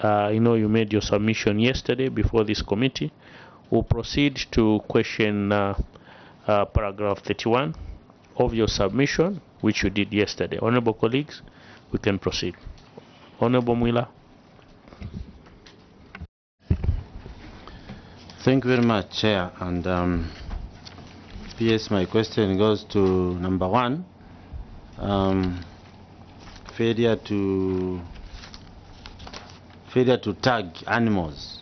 I know you made your submission yesterday before this committee. We'll proceed to question paragraph 31 of your submission, which you did yesterday. Honorable colleagues, we can proceed. Honorable Mwila. Thank you very much, Chair. And PS, my question goes to number 1. Failure to tag animals.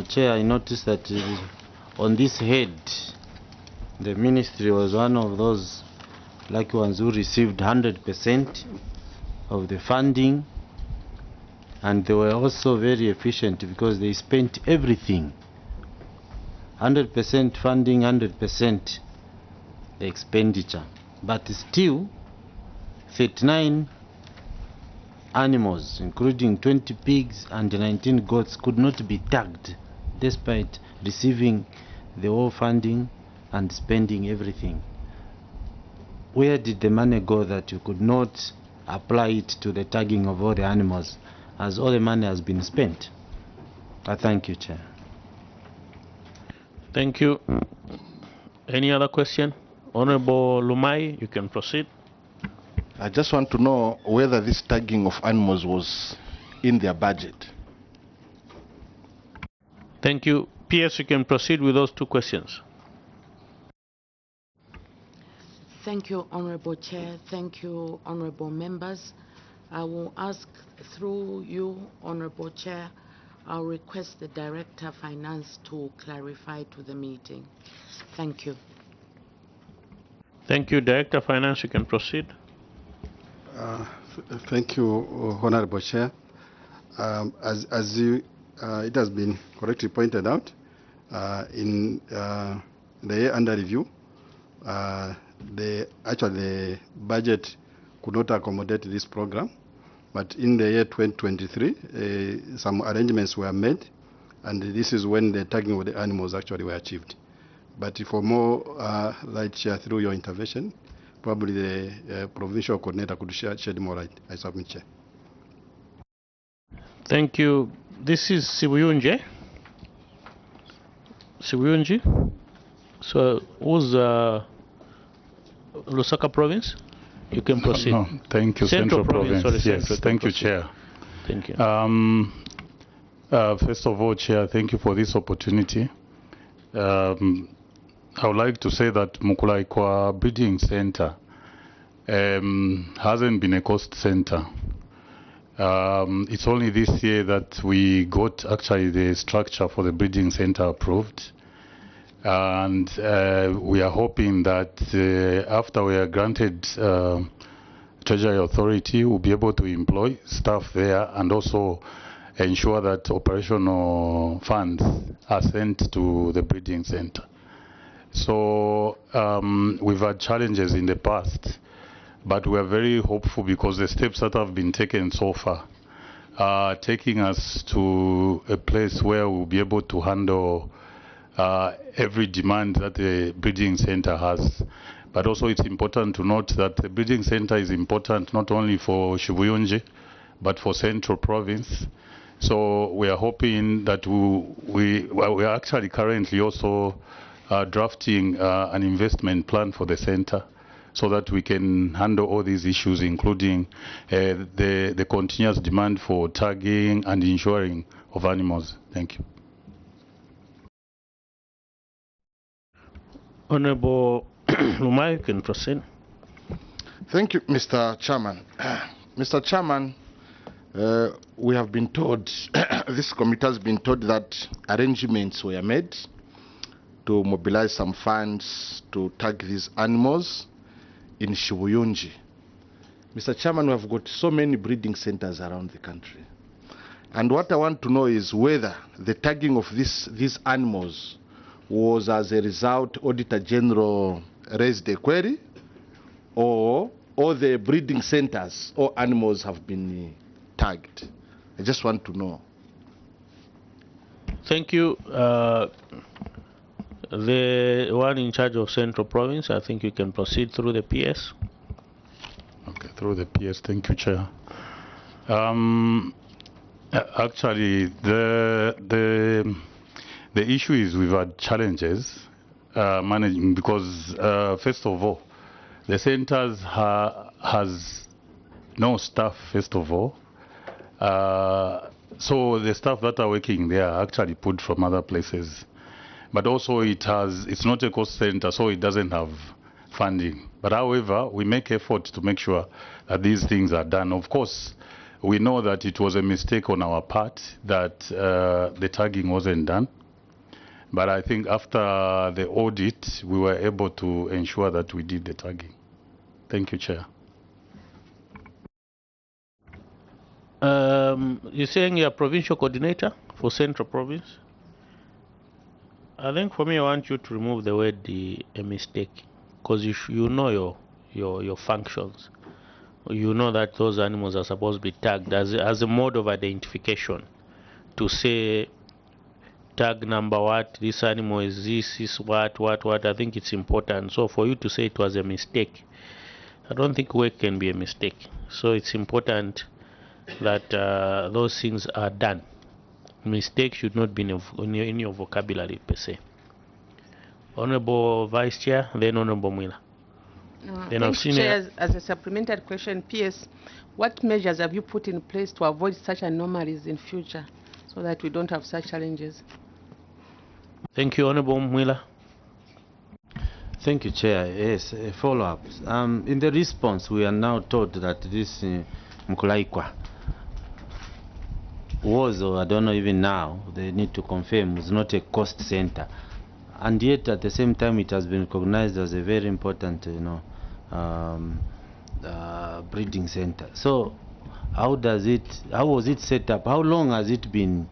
Chair, I noticed that on this head, the ministry was one of those lucky ones who received 100% of the funding, and they were also very efficient because they spent everything. 100% funding, 100% expenditure. But still, 39 animals, including 20 pigs and 19 goats, could not be tagged despite receiving the whole funding and spending everything. Where did the money go that you could not apply it to the tagging of all the animals, as all the money has been spent? Thank you, Chair. Thank you. Any other question? Honorable Lumai, you can proceed. I just want to know whether this tagging of animals was in their budget. Thank you. PS, you can proceed with those 2 questions. Thank you, Honorable Chair. Thank you, Honorable Members. I will ask through you, Honorable Chair, I'll request the Director of Finance to clarify to the meeting. Thank you. Thank you. Director of Finance, you can proceed. Thank you, Honorable Chair. It has been correctly pointed out, in the year under review, the budget could not accommodate this program, but in the year 2023, some arrangements were made, and this is when the tagging of the animals actually were achieved. But for more light, Chair, through your intervention, probably the provincial coordinator could shed more light. I submit, Chair. Thank you. This is Sibuyunji. So, who's Lusaka province? You can proceed. No, thank you, Central Province. Sorry, yes, Central. Thank you, Chair. Thank you. First of all, Chair, thank you for this opportunity. I would like to say that Mukulaikwa Breeding Center hasn't been a cost center. It's only this year that we got actually the structure for the breeding center approved. And we are hoping that after we are granted Treasury Authority, we'll be able to employ staff there and also ensure that operational funds are sent to the breeding center. So we've had challenges in the past, but we are very hopeful because the steps that have been taken so far are taking us to a place where we'll be able to handle every demand that the breeding center has. But also it's important to note that the breeding center is important not only for Shibuyunji, but for Central Province. So we are hoping that we are actually currently also drafting an investment plan for the center so that we can handle all these issues, including the continuous demand for tagging and insuring of animals. Thank you. Honorable Lumai, you can proceed. Thank you, Mr. Chairman. Mr. Chairman, we have been told, this committee has been told that arrangements were made to mobilize some funds to tag these animals in Shibuyunji. Mr. Chairman, we have got so many breeding centers around the country. And what I want to know is whether the tagging of these animals was as a result Auditor General raised a query, or all the breeding centers or animals have been tagged. I just want to know. Thank you. The one in charge of Central Province, I think you can proceed through the PS. Okay, through the PS. Thank you, Chair. Actually, the issue is we've had challenges managing because first of all, the centers has no staff. First of all, so the staff that are working there are actually put from other places. But also it's not a cost center, so it doesn't have funding. But however, we make effort to make sure that these things are done. Of course, we know that it was a mistake on our part that the tagging wasn't done. But I think after the audit, we were able to ensure that we did the tagging. Thank you, Chair. You're saying you're a provincial coordinator for Central Province? I think for me, I want you to remove the word a mistake, because you know your functions. You know that those animals are supposed to be tagged as a mode of identification. To say tag number what, this animal is this, is what. I think it's important. So for you to say it was a mistake, I don't think work can be a mistake. So it's important that those things are done. Mistake should not be in your vocabulary per se. Honorable Vice Chair, then Honorable Mwila. Then I've seen Chair, as a supplementary question, PS, what measures have you put in place to avoid such anomalies in future so that we don't have such challenges? Thank you, Honorable Mwila. Thank you, Chair. Yes, a follow-up. In the response, we are now told that this Mkulaikwa was, or I don't know even now, they need to confirm, was not a cost center. And yet, at the same time, it has been recognized as a very important, breeding center. So, how was it set up? How long has it been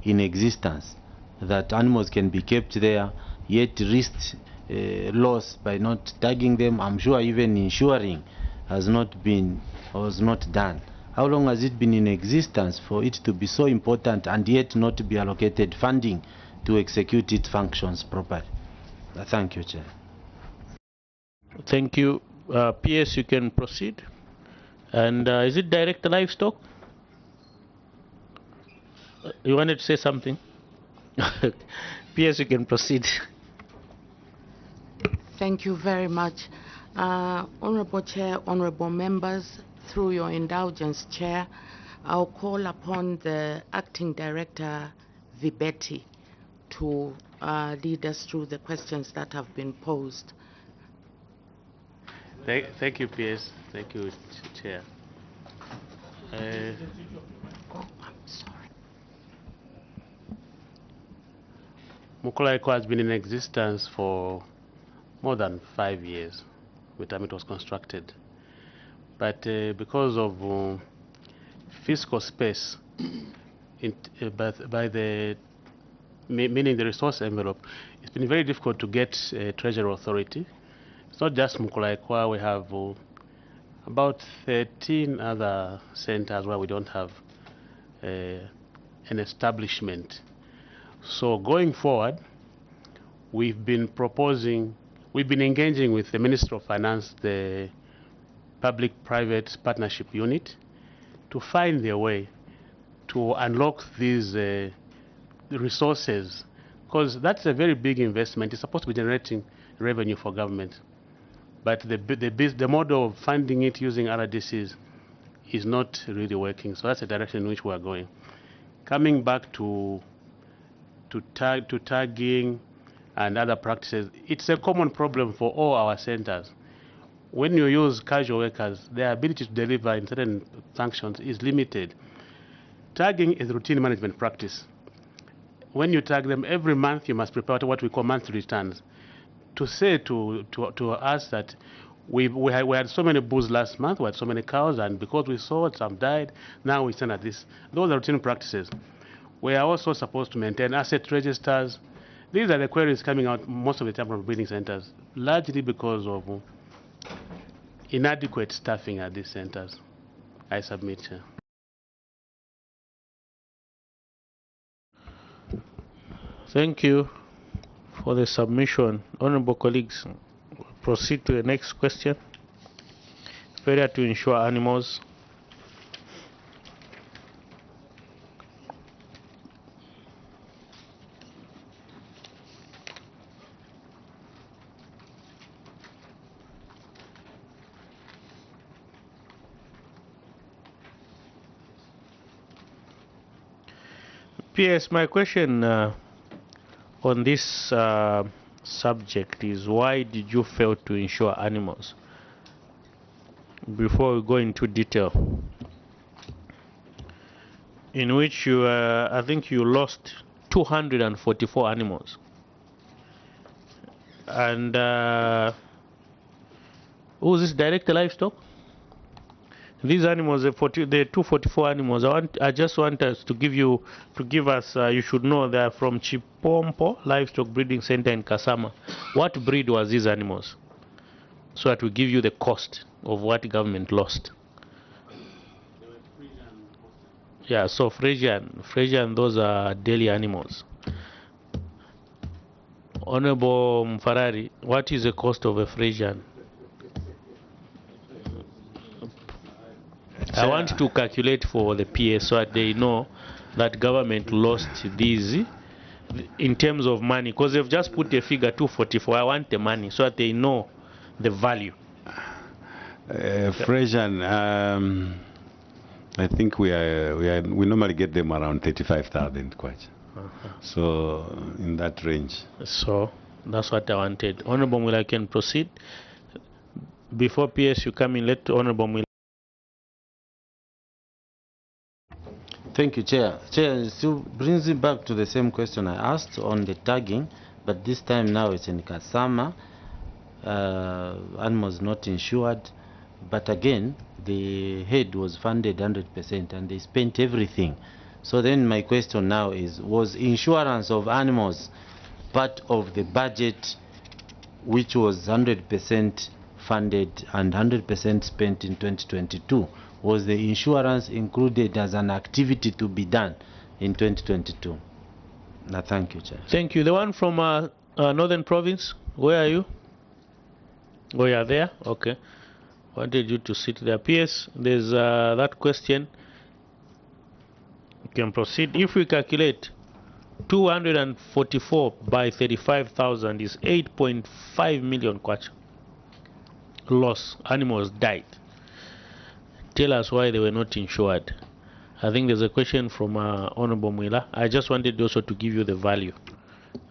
in existence that animals can be kept there, yet risk loss by not tagging them? I'm sure even insuring has not been or was not done. How long has it been in existence for it to be so important and yet not to be allocated funding to execute its functions properly? Thank you, Chair. Thank you. PS, you can proceed. And is it direct livestock? You wanted to say something? PS, you can proceed. Thank you very much. Honorable Chair, honorable members, through your indulgence, Chair, I'll call upon the Acting Director, Vibetti, to lead us through the questions that have been posed. Thank you, PS. Thank you, Chair. Oh, I'm sorry. Mukulaiko has been in existence for more than 5 years by the time it was constructed. But because of fiscal space, by the meaning the resource envelope, it's been very difficult to get Treasury Authority. It's not just Mukulaikwa, we have about 13 other centers where we don't have an establishment. So going forward, we've been engaging with the Ministry of Finance, the Public-Private Partnership Unit, to find a way to unlock these resources, because that's a very big investment. It's supposed to be generating revenue for government, but the model of funding it using RDCs is not really working. So that's the direction in which we are going. Coming back to tagging and other practices, it's a common problem for all our centers. When you use casual workers, their ability to deliver in certain functions is limited. Tagging is routine management practice. When you tag them every month, you must prepare what we call monthly returns. To say to us that we had so many bulls last month, we had so many cows, and because we saw some died, now we stand at this. Those are routine practices. We are also supposed to maintain asset registers. These are the queries coming out most of the time from breeding centers, largely because of inadequate staffing at these centers. I submit, Chair. Thank you for the submission. Honorable colleagues, proceed to the next question. Failure to insure animals. PS, my question on this subject is, why did you fail to insure animals? Before we go into detail, in which you, I think you lost 244 animals. And who's this Director Livestock? These animals, the 244 animals, I just want us to give us, you should know they are from Chipompo Livestock Breeding Center in Kasama. What breed was these animals? So that we give you the cost of what government lost. Yeah, so Frisian, those are daily animals. Honorable Mfarari, what is the cost of a Frisian? I want to calculate for the PS so that they know that government lost these in terms of money, because they've just put a figure 244. I want the money so that they know the value. Frisian, I think we normally get them around 35,000 kwacha. So in that range. So that's what I wanted. Honorable Mwila, I can proceed. Before PS you come in, let Honorable Mwila. Thank you, Chair. Chair, it still brings it back to the same question I asked on the tagging, but this time now it's in Kasama. Animals not insured, but again, the head was funded 100% and they spent everything. So then my question now is, was insurance of animals part of the budget which was 100% funded and 100% spent in 2022? Was the insurance included as an activity to be done in 2022? Now, thank you, Chair. Thank you. The one from Northern Province, where are you? Oh, you are there? Okay. Wanted you to sit there. PS, there's that question. You can proceed. If we calculate 244 by 35,000 is 8.5 million kwacha. Loss. Animals died. Tell us why they were not insured. I think there's a question from Honorable Mwila. I just wanted also to give you the value.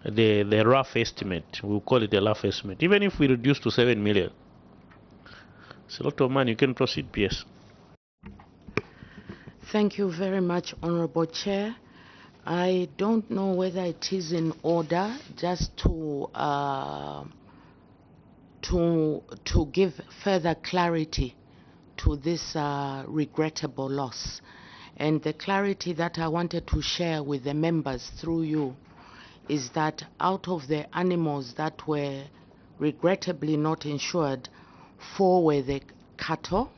The rough estimate. We'll call it a rough estimate. Even if we reduce to 7 million. It's a lot of money. You can proceed, PS. Thank you very much, Honorable Chair. I don't know whether it is in order just to give further clarity to this regrettable loss. And the clarity that I wanted to share with the members through you is that out of the animals that were regrettably not insured, 4 were the cattle.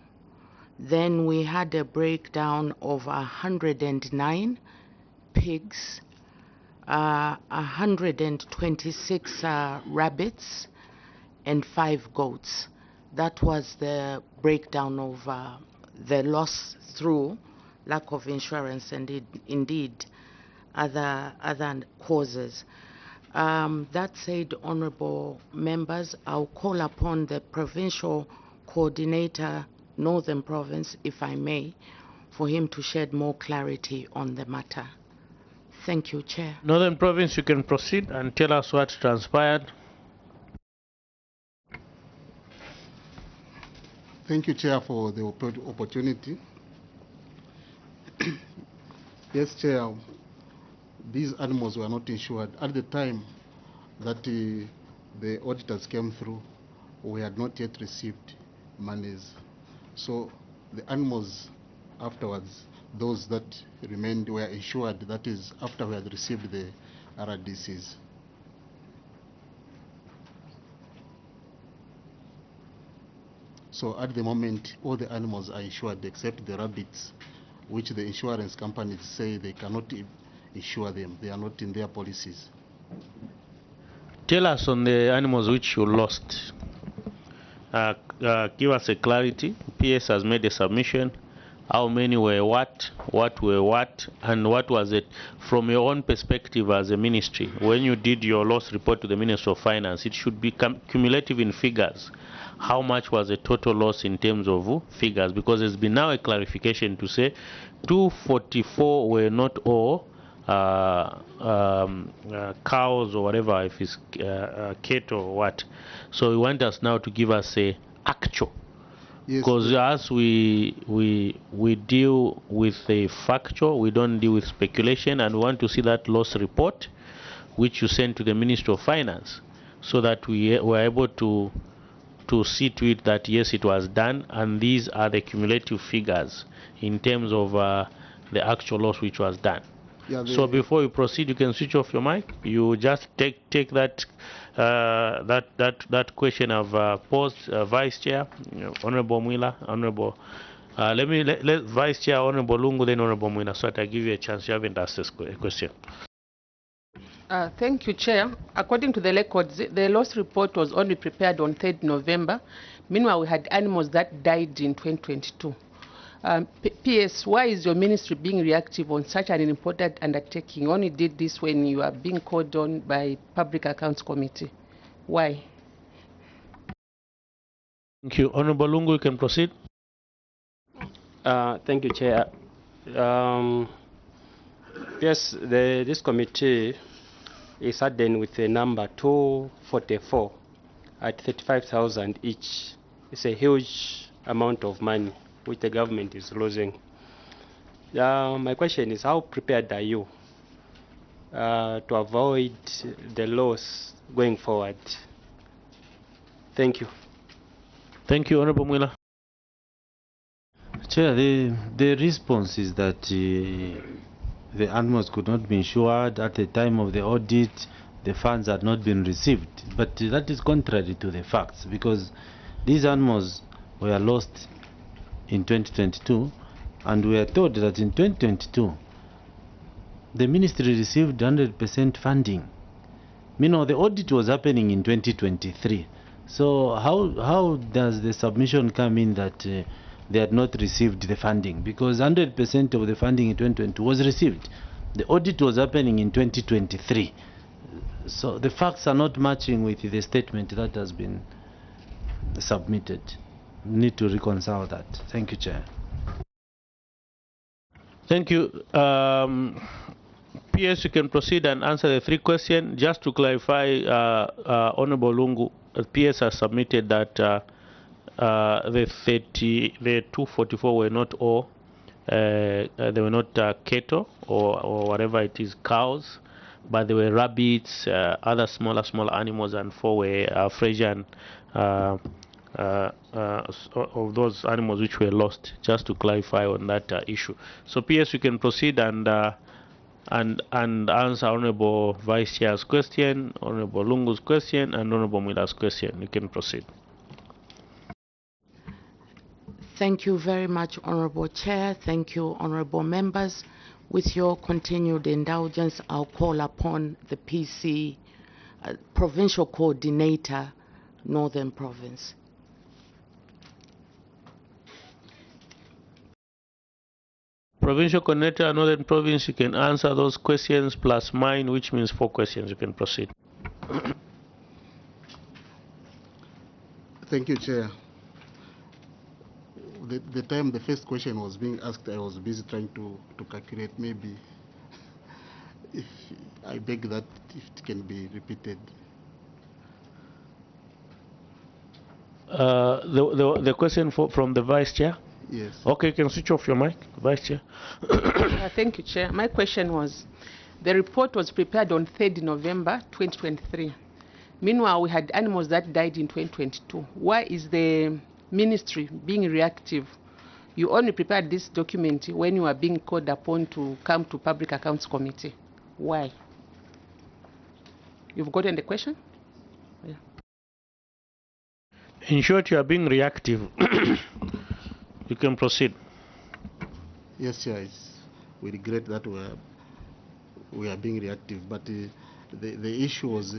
Then we had a breakdown of 109 pigs, 126 rabbits, and 5 goats. That was the breakdown of the loss through lack of insurance and indeed other causes. That said, honorable members, I'll call upon the provincial coordinator, Northern Province, if I may, for him to shed more clarity on the matter. Thank you, Chair. Northern Province, you can proceed and tell us what transpired. Thank you, Chair, for the opportunity. Yes, Chair, these animals were not insured. At the time that the auditors came through, we had not yet received monies. So the animals afterwards, those that remained were insured, that is, after we had received the RDCs. So at the moment, all the animals are insured except the rabbits, which the insurance companies say they cannot insure them. They are not in their policies. Tell us on the animals which you lost. Give us a clarity. PS has made a submission. How many were what were what, and what was it from your own perspective as a ministry? When you did your loss report to the Minister of Finance, it should be cumulative in figures. How much was the total loss in terms of figures? Because there's been now a clarification to say 244 were not all cows or whatever, if it's cattle or what. So we want us now to give us a actual. Because as we deal with a factual, we don't deal with speculation, and we want to see that loss report, which you send to the Ministry of Finance, so that we were able to see to it that yes, it was done, and these are the cumulative figures in terms of the actual loss which was done. Yeah, so before you proceed, you can switch off your mic. You just take that that question of posed, Vice Chair, Honorable Mwila, Honorable. Let Vice Chair Honorable Lungu, then Honorable Mwila, so that I give you a chance. You haven't asked this question. Thank you, Chair. According to the records, the loss report was only prepared on 3rd November. Meanwhile, we had animals that died in 2022. PS, why is your ministry being reactive on such an important undertaking? You only did this when you are being called on by Public Accounts Committee. Why? Thank you. Honorable Lungu, you can proceed. Thank you, Chair. Yes, this committee is hardened with the number 244 at 35,000 each. It's a huge amount of money which the government is losing. My question is, how prepared are you to avoid the loss going forward? Thank you. Thank you, Honorable Mwila. Chair, the response is that the animals could not be insured at the time of the audit. The funds had not been received, but that is contrary to the facts, because these animals were lost in 2022, and we are told that in 2022 the ministry received 100% funding. Meanwhile, the audit was happening in 2023. So how does the submission come in that they had not received the funding? Because 100% of the funding in 2022 was received. The audit was happening in 2023. So the facts are not matching with the statement that has been submitted. We need to reconcile that. Thank you, Chair. Thank you. PS, you can proceed and answer the 3 questions. Just to clarify, Honorable Lungu, PS has submitted that the 244 were not all, they were not cattle or whatever it is, cows, but they were rabbits, other smaller animals, and 4 were Frisian of those animals which were lost. Just to clarify on that issue. So PS, you can proceed and answer Honorable Vice Chair's question, Honorable Lungu's question, and Honorable Mwila's question. You can proceed. Thank you very much, Honorable Chair. Thank you, Honorable Members. With your continued indulgence, I'll call upon the PC Provincial Coordinator, Northern Province. Provincial Coordinator, Northern Province, you can answer those questions plus mine, which means 4 questions. You can proceed. Thank you, Chair. The time the first question was being asked, I was busy trying to calculate. Maybe if I beg that if it can be repeated. The question from the Vice Chair? Yes. Okay, you can switch off your mic, Vice Chair. Thank you, Chair. My question was, the report was prepared on 3rd November 2023. Meanwhile, we had animals that died in 2022. Why is the ministry being reactive? You only prepared this document when you are being called upon to come to Public Accounts Committee. Why? You've gotten the question? Yeah. In short, you are being reactive. You can proceed. Yes, Chair. We regret that we are being reactive, but the issue was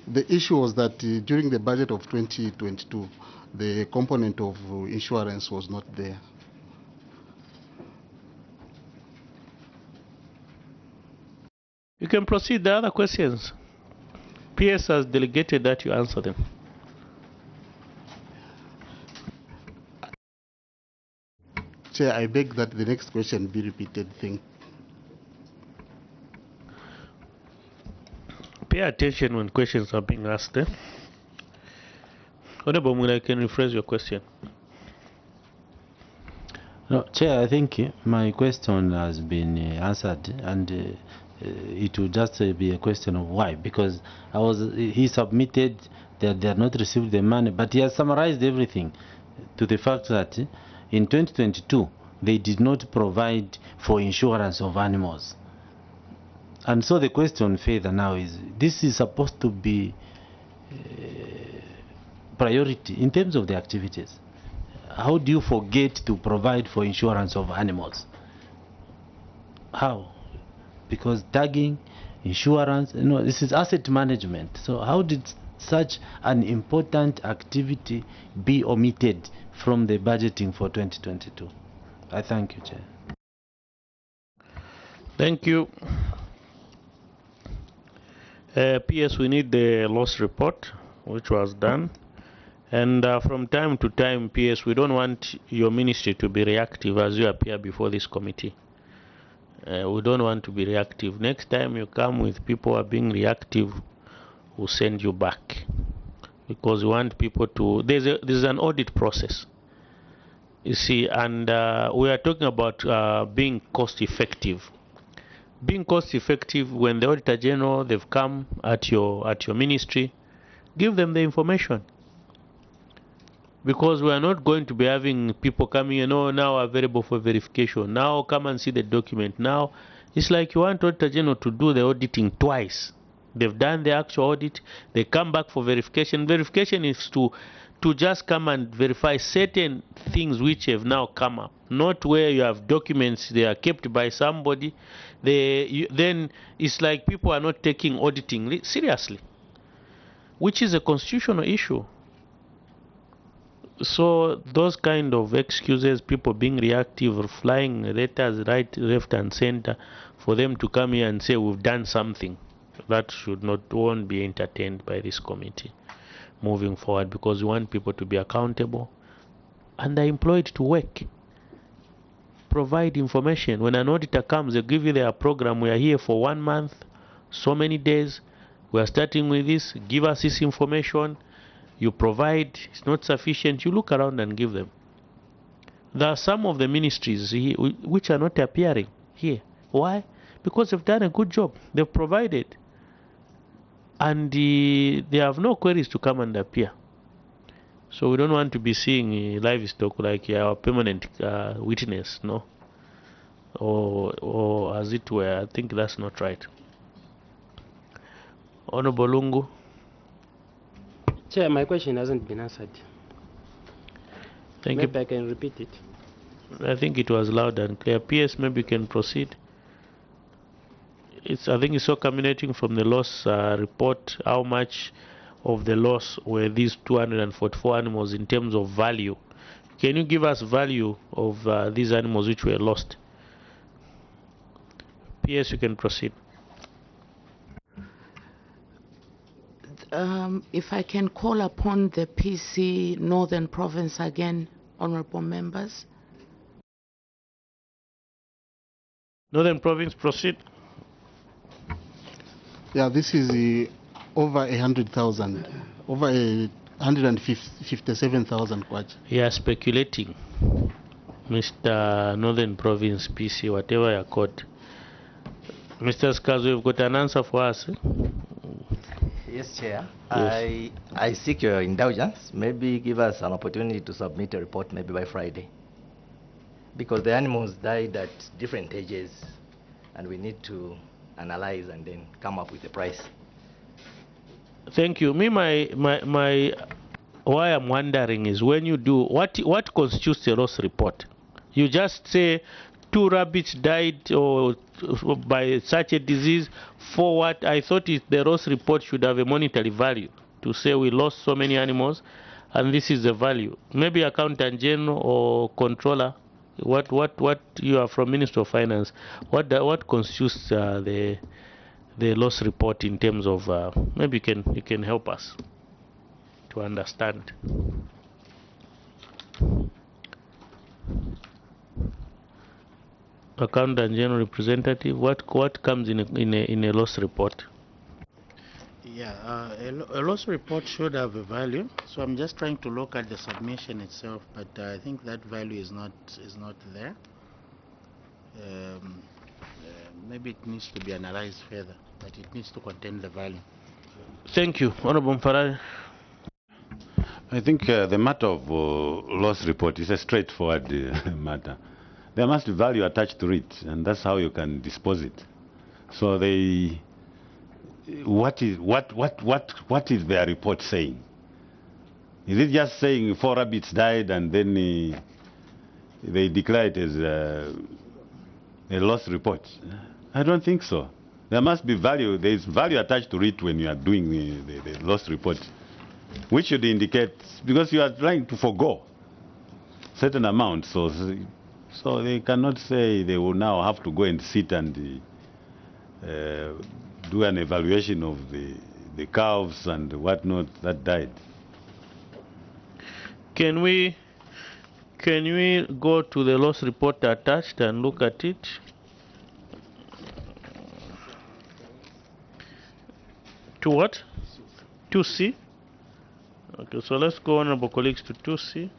the issue was that during the budget of 2022, the component of insurance was not there. You can proceed. The other questions. PS has delegated that you answer them. Chair, I beg that the next question be repeated. Pay attention when questions are being asked. Honorable Mula, can you rephrase your question? No, Chair, I think my question has been answered, and it will just be a question of why. Because he submitted that they have not received the money, but he has summarized everything to the fact that in 2022 they did not provide for insurance of animals. And so the question further now is, this is supposed to be priority in terms of the activities. How do you forget to provide for insurance of animals? How? Because tagging, insurance, this is asset management. So how did such an important activity be omitted from the budgeting for 2022? I thank you, Chair. Thank you. PS, we need the loss report, which was done. And from time to time, PS, we don't want your ministry to be reactive as you appear before this committee. We don't want to be reactive. Next time you come with people who are being reactive, we'll send you back. Because we want people to... There's an audit process. You see, and we are talking about being cost effective. Being cost effective, when the Auditor General, they've come at your ministry, give them the information. Because we are not going to be having people coming, now available for verification. Now come and see the document. Now it's like you want Auditor General to do the auditing twice. They've done the actual audit. They come back for verification. Verification is to just come and verify certain things which have now come up. Not where you have documents, they are kept by somebody. Then it's like people are not taking auditing seriously, which is a constitutional issue. So those kind of excuses, people being reactive or flying letters right, left and center, for them to come here and say we've done something, that won't be entertained by this committee moving forward, because we want people to be accountable and they're employed to work. Provide information. When an auditor comes, they give you their program. We are here for 1 month, so many days. We are starting with this. Give us this information. You provide. It's not sufficient. You look around and give them. There are some of the ministries which are not appearing here. Why? Because they've done a good job. They've provided. And they have no queries to come and appear. So we don't want to be seeing livestock like our permanent witness, no? Or as it were. I think that's not right. Honorable Lungu. Chair, my question hasn't been answered. Thank maybe you. I can repeat it. I think it was loud and clear. PS, maybe you can proceed. I think it's all culminating from the loss report. How much of the loss were these 244 animals in terms of value? Can you give us value of these animals which were lost? PS, you can proceed. If I can call upon the PC Northern Province again, honorable members. Northern Province, proceed. Yeah, this is over 100,000, over 157,000 kwacha. Yeah, speculating. Mr. Northern Province PC, whatever your code. Mr. Skazu, you've got an answer for us? Yes, Chair. Yes. I seek your indulgence. Maybe give us an opportunity to submit a report maybe by Friday. Because the animals died at different ages and we need to analyze and then come up with a price. Thank you. Me, why I'm wondering is when you do, what constitutes a loss report? You just say 2 rabbits died or by such a disease. For what? I thought the loss report should have a monetary value to say we lost so many animals and this is the value. Maybe Accountant General or Controller, what you are from Minister of Finance, what constitutes the loss report in terms of maybe you can help us to understand. Accountant General Representative, what comes in a loss report? Yeah, a loss report should have a value. So I'm just trying to look at the submission itself, but I think that value is not there. Maybe it needs to be analyzed further, but it needs to contain the value. Thank you, Honorable Farage. I think the matter of loss report is a straightforward matter. There must be value attached to it, and that's how you can dispose it. So what is their report saying? Is it just saying 4 rabbits died and then they declare it as a loss report? I don't think so. There must be value. There is value attached to it when you are doing the loss report, which should indicate, because you are trying to forego certain amounts, so they cannot say they will now have to go and sit and do an evaluation of the calves and whatnot that died. Can we go to the loss report attached and look at it? To what? 2C? Okay, so let's go, honorable colleagues, to 2C.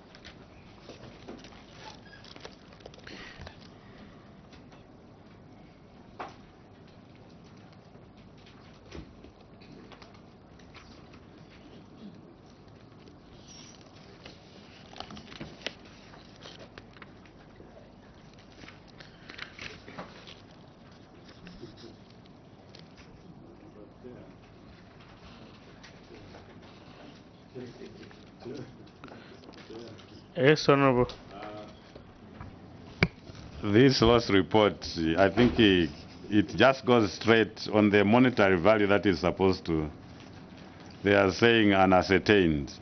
Yes, Honorable. This loss report, I think it just goes straight on the monetary value that is supposed to. They are saying unascertained.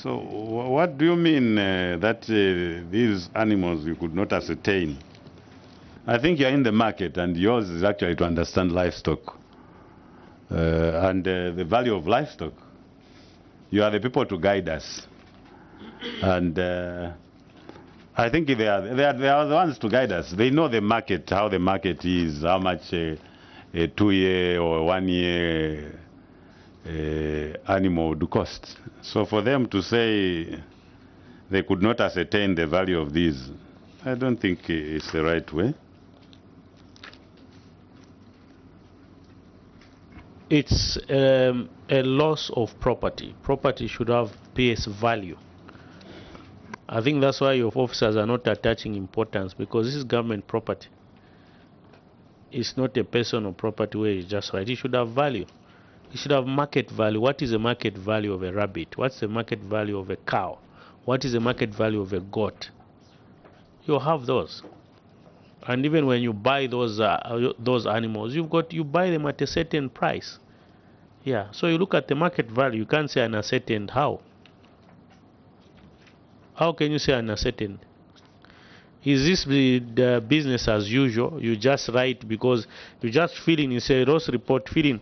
So what do you mean that these animals you could not ascertain? I think you're in the market, and yours is actually to understand livestock and the value of livestock. You are the people to guide us. And I think they are the ones to guide us. They know the market, how the market is, how much a 2-year or 1-year animal would cost. So for them to say they could not ascertain the value of these, I don't think it's the right way. It's a loss of property. Property should have PS value. I think that's why your officers are not attaching importance, because this is government property. It's not a personal property where it's just right. It should have value. It should have market value. What is the market value of a rabbit? What's the market value of a cow? What is the market value of a goat? You have those. And even when you buy those animals, you buy them at a certain price. Yeah. So you look at the market value. You can't say unascertained. How? How can you say unascertained? Is this the business as usual? You just write because you just fill in. You say loss report, fill in.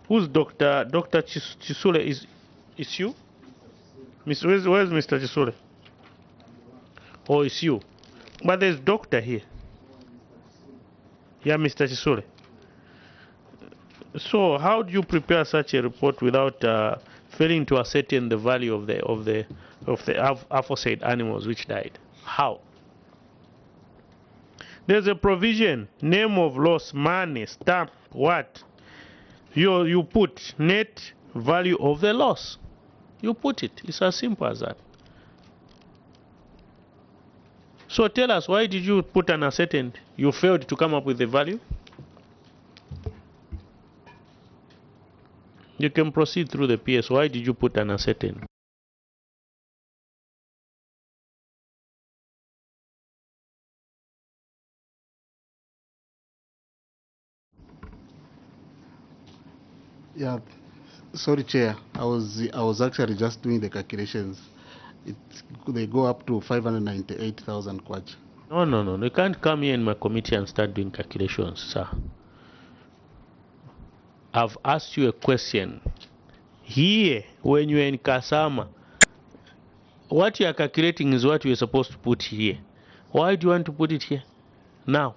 Who's Dr. Chisule? Is you? Where's Mr. Chisule? Oh, it's you. But there's doctor here. Yeah, Mr. Chisule. So how do you prepare such a report without failing to ascertain the value of the aforesaid animals which died? How? There's a provision, name of loss, money, stamp, what? You put net value of the loss. You put it. It's as simple as that. So tell us, why did you put an unascertained? You failed to come up with the value? You can proceed through the PS. Why did you put an unascertained? Yeah, sorry, Chair. I was actually just doing the calculations. They go up to 598,000 kwacha. No. You can't come here in my committee and start doing calculations, sir. I've asked you a question. Here, when you're in Kasama, what you are calculating is what you're supposed to put here. Why do you want to put it here now?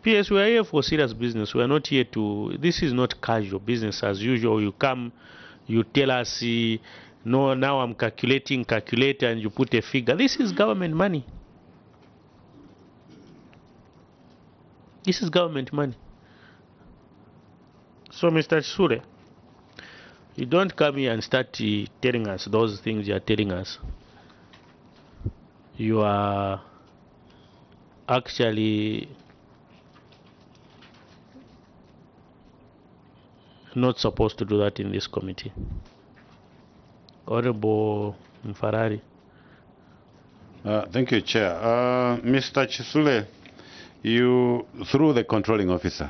PS, we are here for serious business. We are not here to. This is not casual business as usual. You come, you tell us, no, now I'm calculating, and you put a figure. This is government money. This is government money. So, Mr. Sure, you don't come here and start telling us those things you are telling us. You are actually not supposed to do that in this committee. Honorable Mfarari. Thank you, Chair. Mr. Chisule, you, through the controlling officer,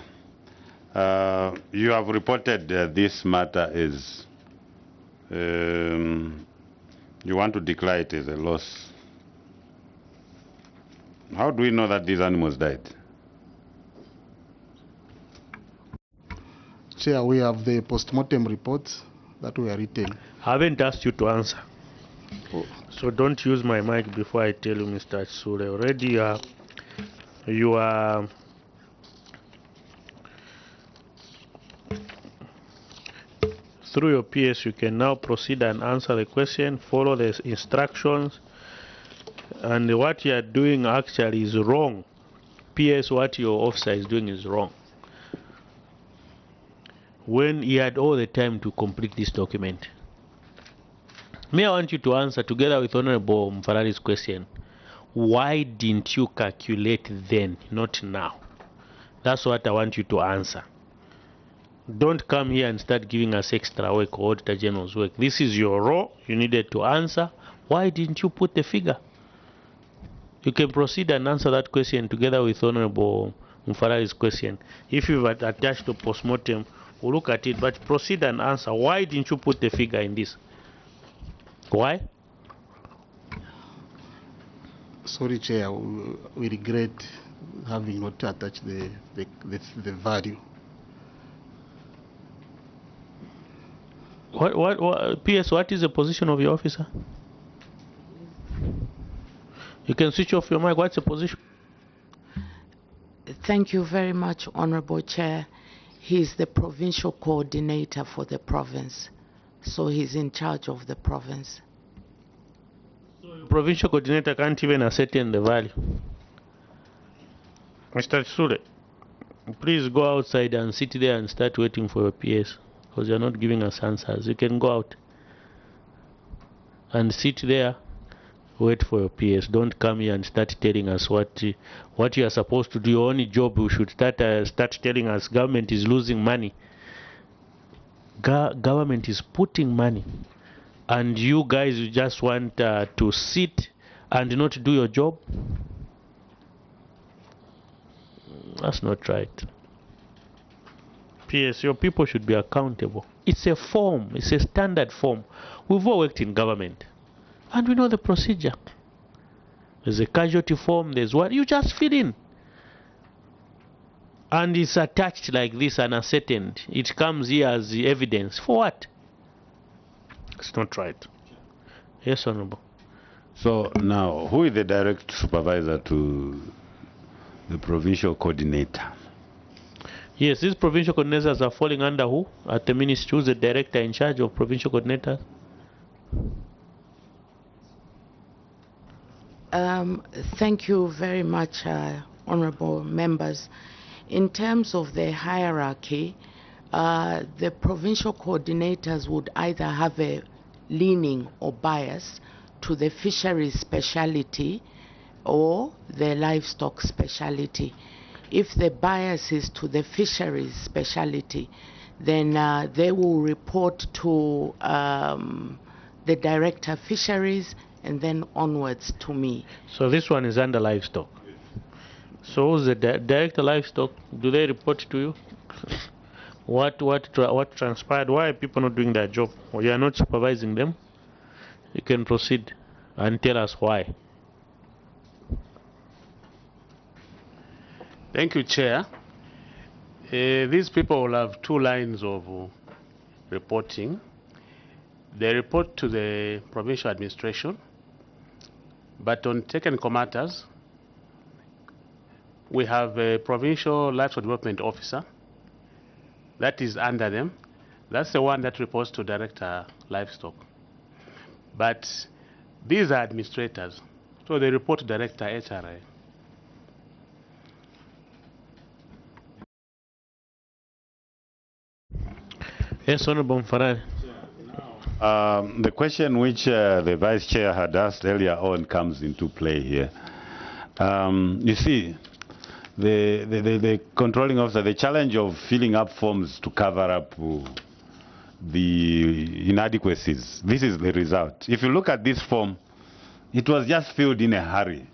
you have reported this matter is, you want to declare it as a loss. How do we know that these animals died? Chair, we have the post-mortem reports that were written. I haven't asked you to answer. Oh. So don't use my mic before I tell you, Mr. Sure. Already you are through your PS, you can now proceed and answer the question, follow the instructions, and what you are doing actually is wrong. PS, what your officer is doing is wrong. When he had all the time to complete this document. May I want you to answer together with Honorable Mfarari's question. Why didn't you calculate then, not now? That's what I want you to answer. Don't come here and start giving us extra work or Auditor General's work. This is your role. You needed to answer. Why didn't you put the figure? You can proceed and answer that question together with Honorable Mfarari's question. If you've attached to postmortem, we'll look at it, but proceed and answer. Why didn't you put the figure in this? Why? Sorry, Chair, we regret having not attached the value. PS, what is the position of your officer? You can switch off your mic. What's the position? Thank you very much, Honorable Chair. He is the provincial coordinator for the province, so he's in charge of the province. So provincial coordinator can't even ascertain the value. Mr. Sule, please go outside and sit there and start waiting for your PS, because you're not giving us answers. You can go out and sit there, wait for your PS. Don't come here and start telling us what you are supposed to do. Your only job, we should start telling us government is losing money. Government is putting money, and you guys just want to sit and not do your job. That's not right. PS, your people should be accountable. It's a form. It's a standard form. We've all worked in government, and we know the procedure. There's a casualty form. There's what you just fill in, and it's attached like this and ascertained. It comes here as the evidence. For what? It's not right. Yes, Honorable. So now, who is the direct supervisor to the provincial coordinator? Yes, these provincial coordinators are falling under who? At the ministry, who's the director in charge of provincial coordinators? Thank you very much, honorable members. In terms of the hierarchy, the provincial coordinators would either have a leaning or bias to the fisheries speciality or the livestock speciality. If the bias is to the fisheries speciality, then they will report to the director fisheries and then onwards to me. So this one is under livestock. So who's the director livestock? Do they report to you? What transpired? Why are people not doing their job? Or you are not supervising them? You can proceed and tell us why. Thank you, Chair. These people will have two lines of reporting. They report to the provincial administration, but on technical matters, we have a provincial livestock development officer that is under them. That's the one that reports to Director Livestock. But these are administrators, so they report to Director HRA. Yes, Honorable Farad. The question which the Vice Chair had asked earlier on comes into play here. You see, the controlling officer, the challenge of filling up forms to cover up the inadequacies, this is the result. If you look at this form, it was just filled in a hurry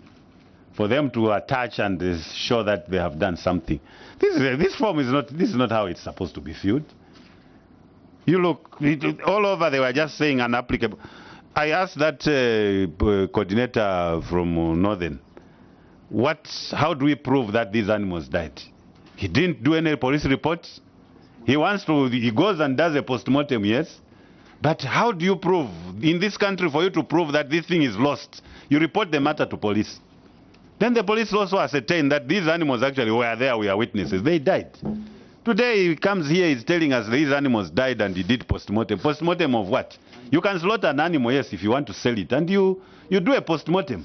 for them to attach and show that they have done something. This form is not how it's supposed to be filled. You look, all over they were just saying unapplicable. I asked that coordinator from Northern, how do we prove that these animals died? He didn't do any police reports. He goes and does a post-mortem, yes. But how do you prove, in this country, for you to prove that this thing is lost, you report the matter to police. Then the police also ascertain that these animals actually were there, we are witnesses, they died. Today he comes here, he's telling us these animals died and he did post-mortem. Post-mortem of what? You can slaughter an animal, yes, if you want to sell it, and you do a post-mortem.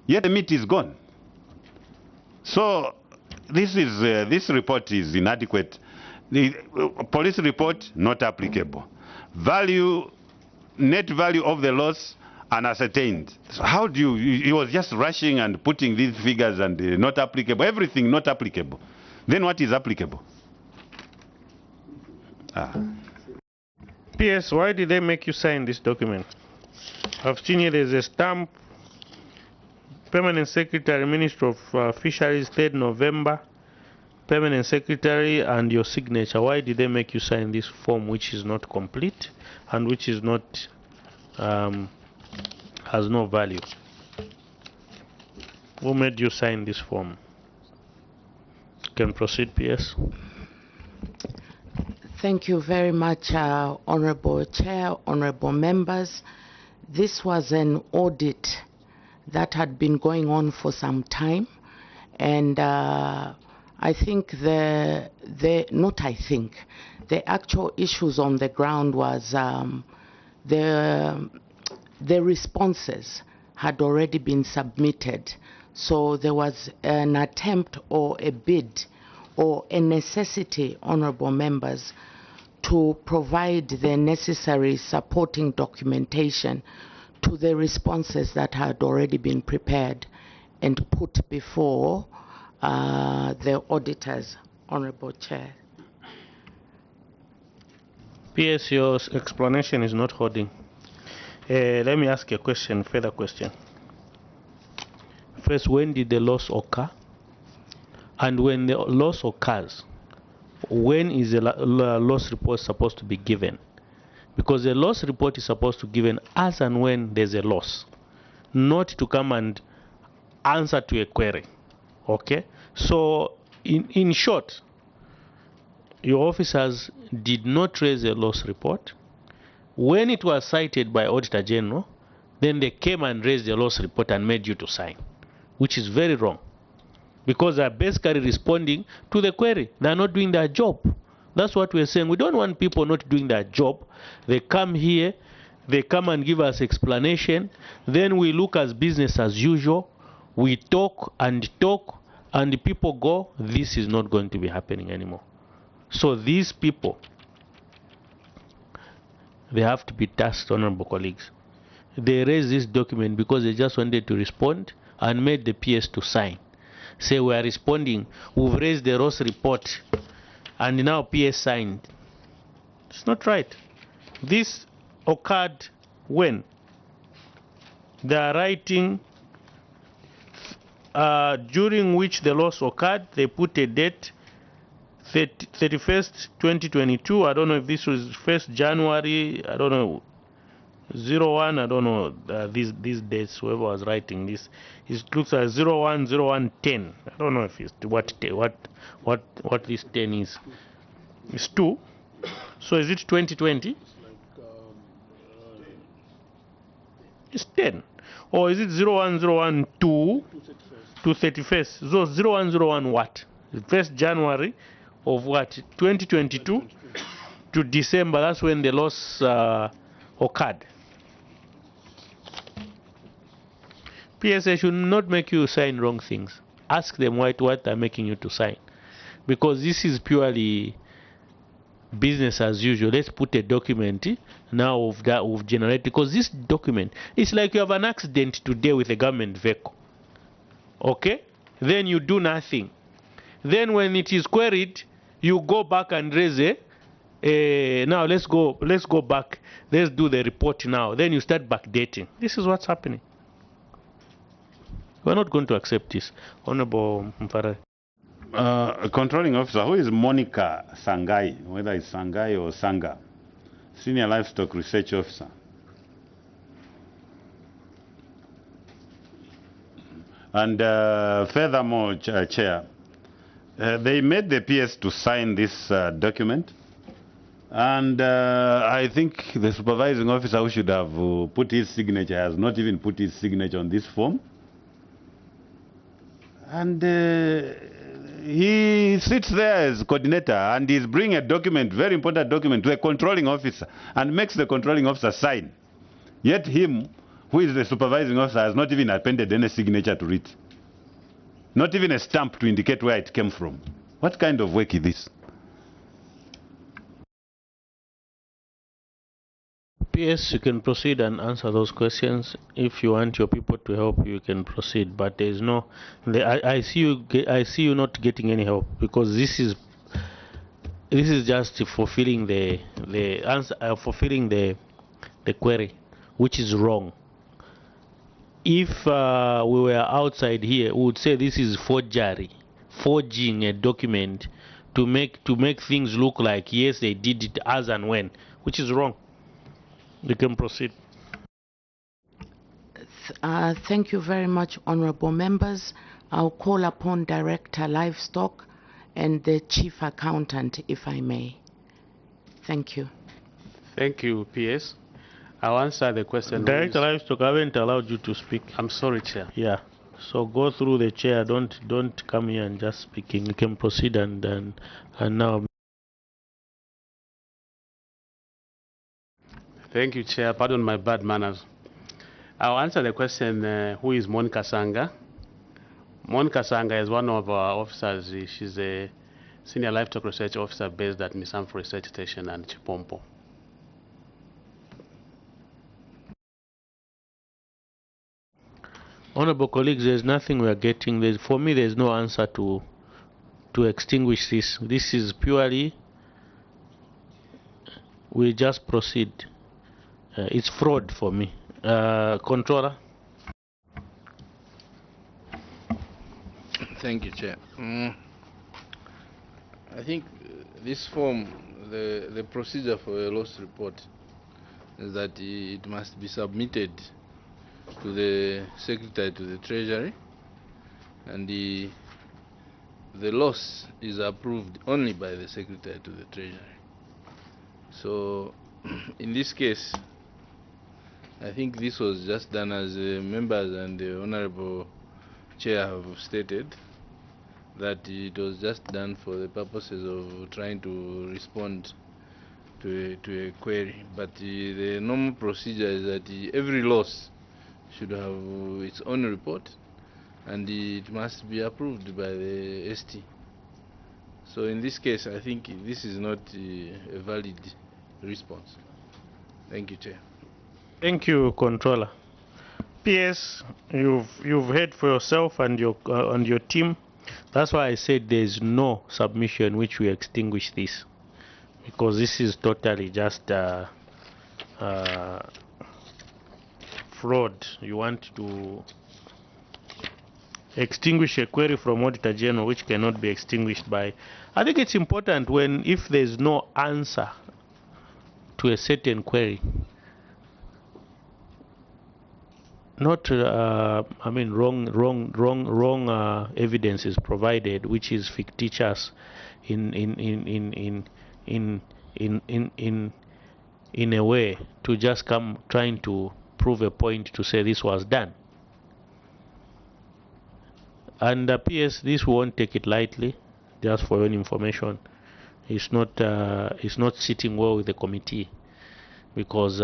Yet the meat is gone. So this report is inadequate. The police report, not applicable. Net value of the loss, unascertained. So how do he was just rushing and putting these figures and not applicable, everything not applicable. Then what is applicable? PS, why did they make you sign this document? I've seen here there's a stamp, Permanent Secretary, Minister of Fisheries, 3rd November, Permanent Secretary, and your signature. Why did they make you sign this form which is not complete and which is not, has no value? Who made you sign this form? You can proceed, PS. Thank you very much, Honorable Chair, Honorable Members. This was an audit that had been going on for some time, and I think the actual issues on the ground was the responses had already been submitted, so there was an attempt or a bid or a necessity, Honorable Members, to provide the necessary supporting documentation to the responses that had already been prepared and put before the auditors, Honorable Chair. PS, your explanation is not holding. Let me ask you a question, further question. First, when did the loss occur? And when the loss occurs, when is the loss report supposed to be given? Because the loss report is supposed to be given as and when there's a loss, not to come and answer to a query. Okay? So, in short, your officers did not raise a loss report. When it was cited by Auditor General, then they came and raised the loss report and made you to sign, which is very wrong. Because they're basically responding to the query. They're not doing their job. That's what we're saying. We don't want people not doing their job. They come here, they come and give us explanation. Then we look as business as usual. We talk, and the people go. This is not going to be happening anymore. So these people, they have to be tasked, honorable colleagues. They raised this document because they just wanted to respond and made the PS to sign. Say we are responding, we've raised the Ross report, and now PS signed. It's not right. This occurred when? They are writing during which the loss occurred. They put a date, 31st, 2022. I don't know if this was 1st January, I don't know, 01, I don't know these dates, whoever was writing this. It looks like 01/01/10. I don't know if it's what this 10 is. It's 2. So is it 2020? It's 10. Or is it 01012 to 31st? So 0101 what? 1st January of what? 2022 to December. That's when the loss occurred. PSA should not make you sign wrong things. Ask them what they're making you to sign. Because this is purely business as usual. Let's put a document now of that we've generated, because this document, it's like you have an accident today with a government vehicle. Okay? Then you do nothing. Then when it is queried, you go back and raise now let's go back. Let's do the report now. Then you start backdating. This is what's happening. We're not going to accept this. Honorable Mfarare. Controlling officer, who is Monica Sangai, whether it's Sangai or Sanga, Senior Livestock Research Officer? And furthermore, Chair, they made the PS to sign this document, and I think the supervising officer who should have put his signature has not even put his signature on this form. And he sits there as coordinator and he's bringing a document, very important document, to a controlling officer and makes the controlling officer sign. Yet him, who is the supervising officer, has not even appended any signature to it. Not even a stamp to indicate where it came from. What kind of work is this? PS, you can proceed and answer those questions. If you want your people to help you, you can proceed. But there is no, I see you not getting any help, because this is just fulfilling the answer, fulfilling the query, which is wrong. If we were outside here, we would say this is forgery, forging a document to make things look like yes they did it as and when, which is wrong. You can proceed. Thank you very much, honorable members. I'll call upon Director Livestock and the Chief Accountant, if I may. Thank you. Thank you, PS. I'll answer the question. Director Livestock, I haven't allowed you to speak. I'm sorry, Chair. Yeah. So go through the chair. Don't come here and just speaking. You can proceed and now. Thank you, Chair. Pardon my bad manners. I'll answer the question, who is Monica Sanga? Monica Sanga is one of our officers. She's a Senior Livestock Research Officer based at Misamfu Research Station and Chipompo. Honorable colleagues, there's nothing we are getting. For me, there's no answer to extinguish this. This is purely, we just proceed. It's fraud for me. Controller. Thank you, Chair. I think this form, the procedure for a loss report is that it must be submitted to the Secretary to the Treasury, and the loss is approved only by the Secretary to the Treasury. So in this case, I think this was just done as members and the Honorable Chair have stated, that it was just done for the purposes of trying to respond to a query. But the normal procedure is that every loss should have its own report, and it must be approved by the ST. So in this case, I think this is not a valid response. Thank you, Chair. Thank you, Controller. PS, you've heard for yourself and your team. That's why I said there is no submission which will extinguish this, because this is totally just fraud. You want to extinguish a query from Auditor General which cannot be extinguished by. I think it's important if there's no answer to a certain query, not wrong evidence is provided which is fictitious in a way to just come trying to prove a point to say this was done. And PS, this won't take it lightly. Just for your information, it's not sitting well with the committee, because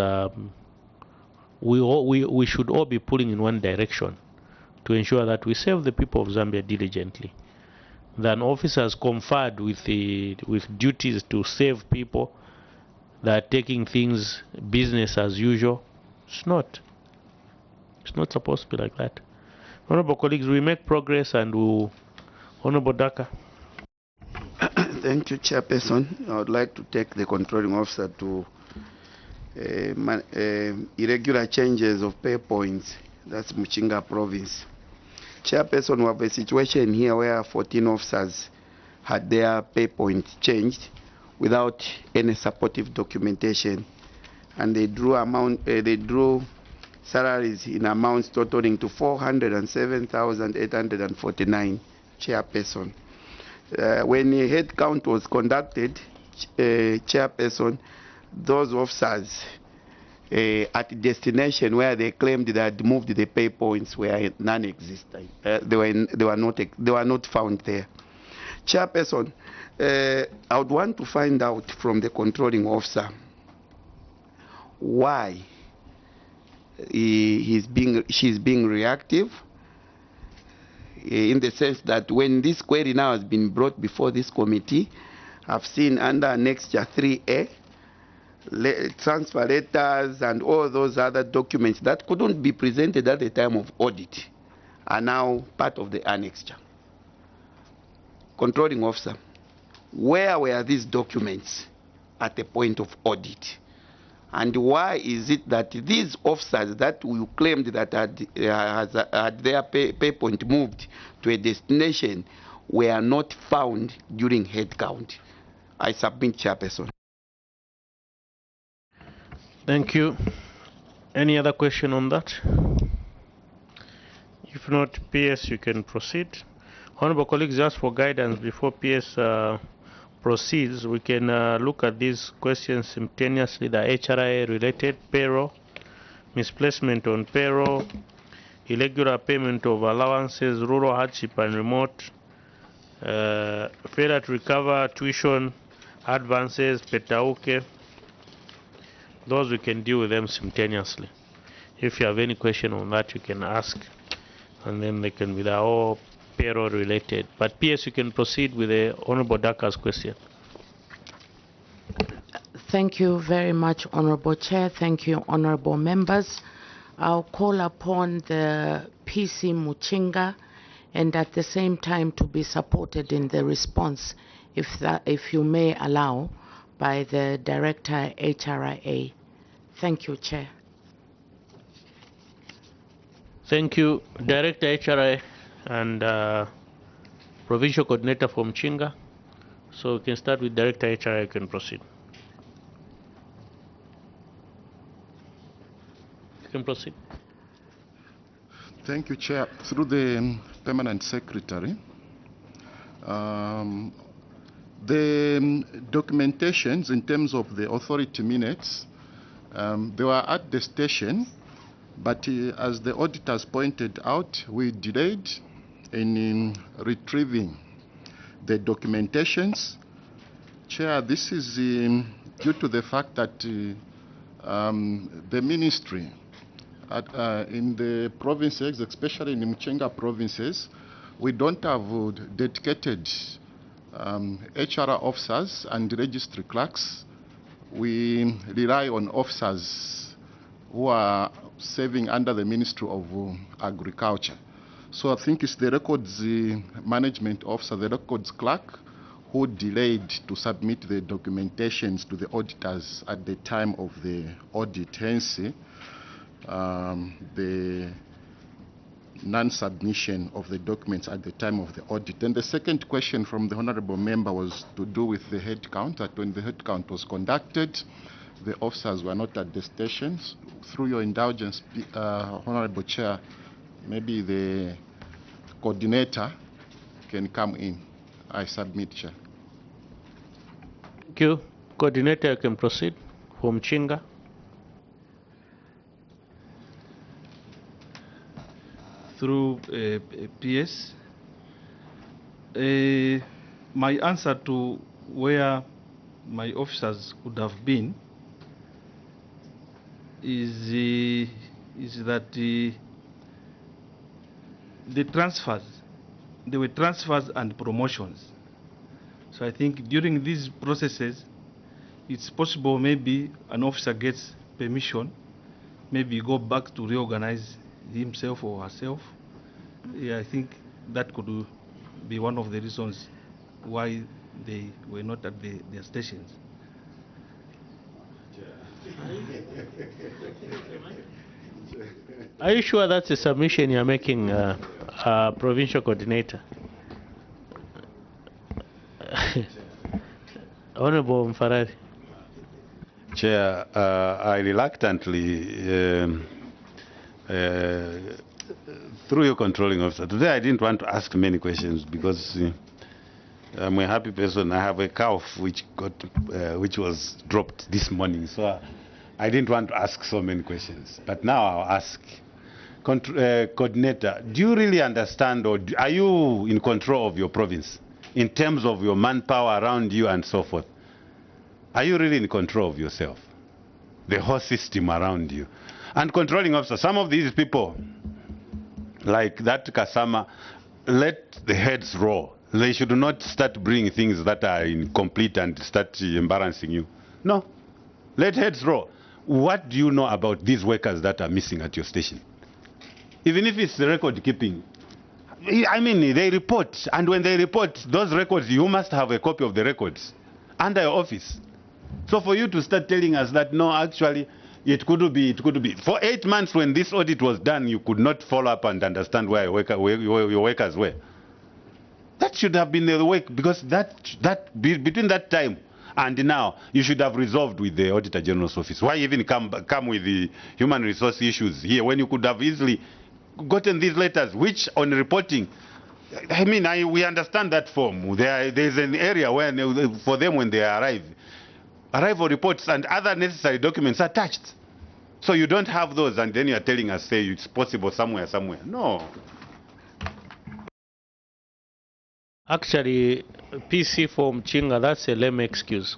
we should all be pulling in one direction to ensure that we serve the people of Zambia diligently. Than officers conferred with duties to save people that are taking things business as usual. It's not supposed to be like that. Honorable colleagues, we make progress, and Honorable Daka. Thank you, Chairperson. I would like to take the controlling officer to irregular changes of pay points. That's Muchinga province. Chairperson, we have a situation here where 14 officers had their pay point changed without any supportive documentation, and they drew salaries in amounts totaling to 407,849. Chairperson, when a head count was conducted, Chairperson, those officers at destination where they claimed they had moved the pay points were non-existent. They were not found there. Chairperson, I would want to find out from the controlling officer why she's being reactive, in the sense that when this query now has been brought before this committee, I've seen under Annexure 3A, transfer letters and all those other documents that couldn't be presented at the time of audit are now part of the annexure. Controlling officer, where were these documents at the point of audit? And why is it that these officers that we claimed that had their pay point moved to a destination were not found during head count? I submit, Chairperson. Thank you. Any other question on that? If not, PS, you can proceed. Honorable colleagues, just for guidance, before PS proceeds, we can look at these questions simultaneously: the HRA related, payroll, misplacement on payroll, irregular payment of allowances, rural hardship and remote, failure to recover tuition advances, petauke. Those we can deal with them simultaneously. If you have any question on that, you can ask, and then they can be all payroll related. But PS, you can proceed with the Honorable Daka's question. Thank you very much, Honorable Chair. Thank you, Honorable Members. I'll call upon the PC Muchinga, and at the same time to be supported in the response, if you may allow, by the Director HRA. Thank you, Chair. Thank you, Director HRA and Provincial Coordinator from Chinga. So we can start with Director HRA. You can proceed. You can proceed. Thank you, Chair. Through the Permanent Secretary, the documentations in terms of the authority minutes, they were at the station, but as the auditors pointed out, we delayed in retrieving the documentations. Chair, this is due to the fact that the ministry in the provinces, especially in the Mchenga provinces, we don't have dedicated HR officers and registry clerks. We rely on officers who are serving under the Ministry of Agriculture. So I think it's the records management officer, the records clerk, who delayed to submit the documentations to the auditors at the time of the audit. Hence, the non-submission of the documents at the time of the audit. And the second question from the honorable member was to do with the head count, that when the head count was conducted, the officers were not at the stations. Through your indulgence, Honorable Chair, maybe the coordinator can come in. I submit, Chair. Thank you. Coordinator, you can proceed from Chinga. through PS. My answer to where my officers could have been is that the transfers, there were transfers and promotions. So I think during these processes, it's possible maybe an officer gets permission, maybe go back to reorganize himself or herself. Yeah, I think that could be one of the reasons why they were not at their stations. Are you sure that's a submission you're making, provincial coordinator? Honorable Mfarari. Chair, I reluctantly, through your controlling officer, today I didn't want to ask many questions because I'm a happy person. I have a calf which was dropped this morning, so I didn't want to ask so many questions. But now I'll ask. Coordinator, do you really understand, or are you in control of your province in terms of your manpower around you and so forth? Are you really in control of yourself, the whole system around you? And controlling officer, some of these people, like that Kasama, let the heads roll. They should not start bringing things that are incomplete and start embarrassing you. No, let heads roll. What do you know about these workers that are missing at your station? Even if it's the record keeping, I mean, they report, and when they report those records, you must have a copy of the records under your office. So for you to start telling us that, no, actually, it could be. For 8 months when this audit was done, you could not follow up and understand where your workers were. That should have been the work, because between that time and now, you should have resolved with the Auditor General's office. Why even come with the human resource issues here when you could have easily gotten these letters, which on reporting, I mean, we understand that form. There's an area where for them when they arrive, arrival reports and other necessary documents are attached. So you don't have those, and then you are telling us, say, it's possible somewhere. No. Actually, PC form Chinga, that's a lame excuse.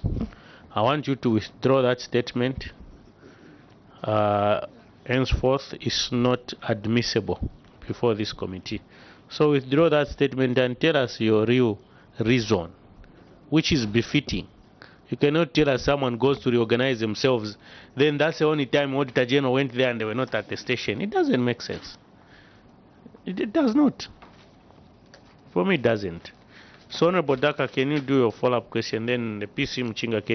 I want you to withdraw that statement. Henceforth, is not admissible before this committee. So withdraw that statement and tell us your real reason, which is befitting. You cannot tell us someone goes to reorganize themselves, then that's the only time Auditor General went there and they were not at the station. It doesn't make sense. It does not. For me, it doesn't. So, Honorable Daka, can you do your follow-up question? Then the PC Mchinga,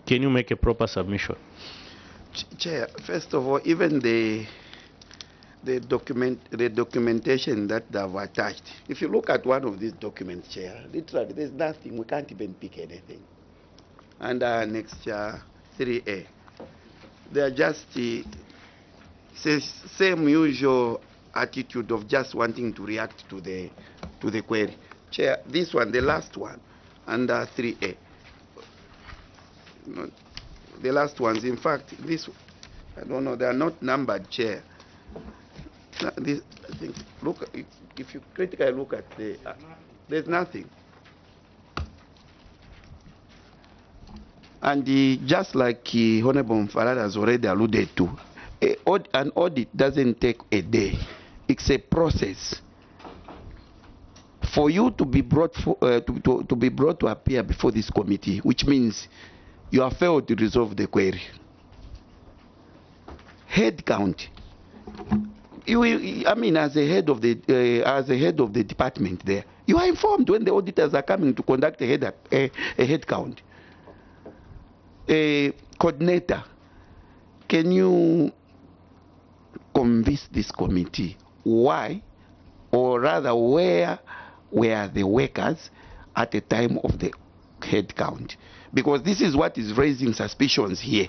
can you make a proper submission? Chair, first of all, even the documentation that they have attached, if you look at one of these documents, Chair, literally there's nothing. We can't even pick anything. And next, 3A, they are just the same usual attitude of just wanting to react to the query. Chair, this one, the last one, under 3A. The last ones, in fact, this, I don't know, they are not numbered, Chair. This, I think, look, if you critically look at there's nothing. And just like Honorable Mfarari has already alluded to, an audit doesn't take a day. It's a process. For you to be brought to appear before this committee, which means you have failed to resolve the query. Head count. I mean, as a head of the department there, you are informed when the auditors are coming to conduct a head count. Coordinator, can you convince this committee why, or rather where were the workers at the time of the head count? Because this is what is raising suspicions here.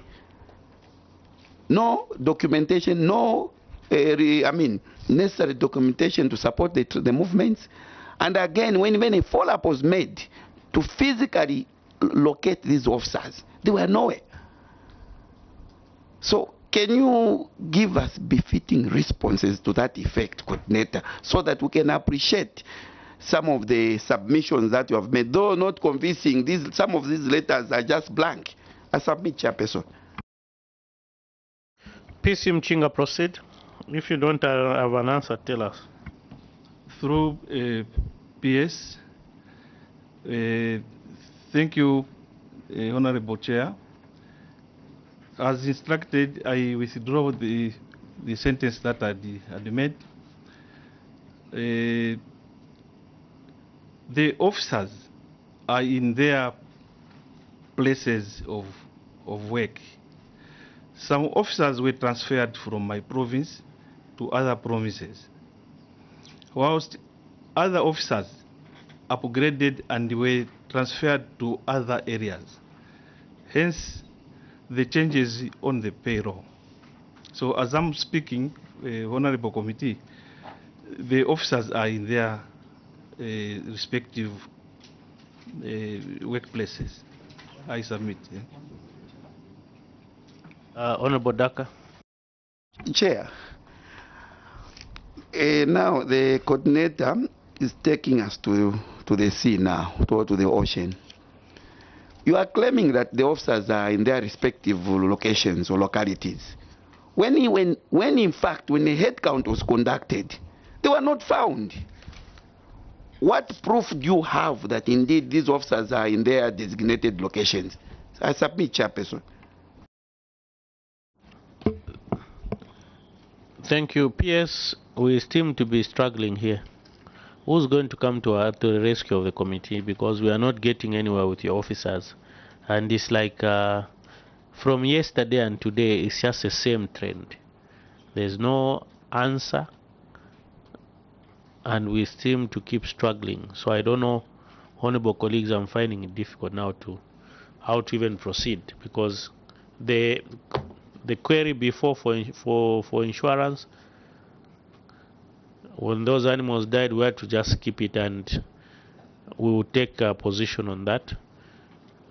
No documentation, no necessary documentation to support the movements. And again, when a follow-up was made to physically locate these officers, they were nowhere. So Can you give us befitting responses to that effect, coordinator, so that we can appreciate some of the submissions that you have made, though not convincing? Some of these letters are just blank. I submit, Chairperson. PC Mchinga, proceed. If you don't have an answer, tell us. Through PS, thank you, Honorable Chair. As instructed, I withdraw the sentence that I had made. The officers are in their places of work. Some officers were transferred from my province to other provinces, whilst other officers upgraded and were transferred to other areas. Hence, the changes on the payroll. So as I'm speaking, Honorable Committee, the officers are in their respective workplaces. I submit. Honorable Daka. Chair, now the coordinator is taking us to the sea now, to the ocean. You are claiming that the officers are in their respective locations or localities. When in fact, when the head count was conducted, they were not found. What proof do you have that indeed these officers are in their designated locations? I submit, Chairperson. Thank you. PS, we seem to be struggling here. Who's going to come to the rescue of the committee? Because we are not getting anywhere with your officers. And it's like from yesterday and today, it's just the same trend. There's no answer. And we seem to keep struggling. So I don't know, honorable colleagues, I'm finding it difficult now to how to even proceed, because the query before for insurance, when those animals died, we had to just keep it and we will take a position on that.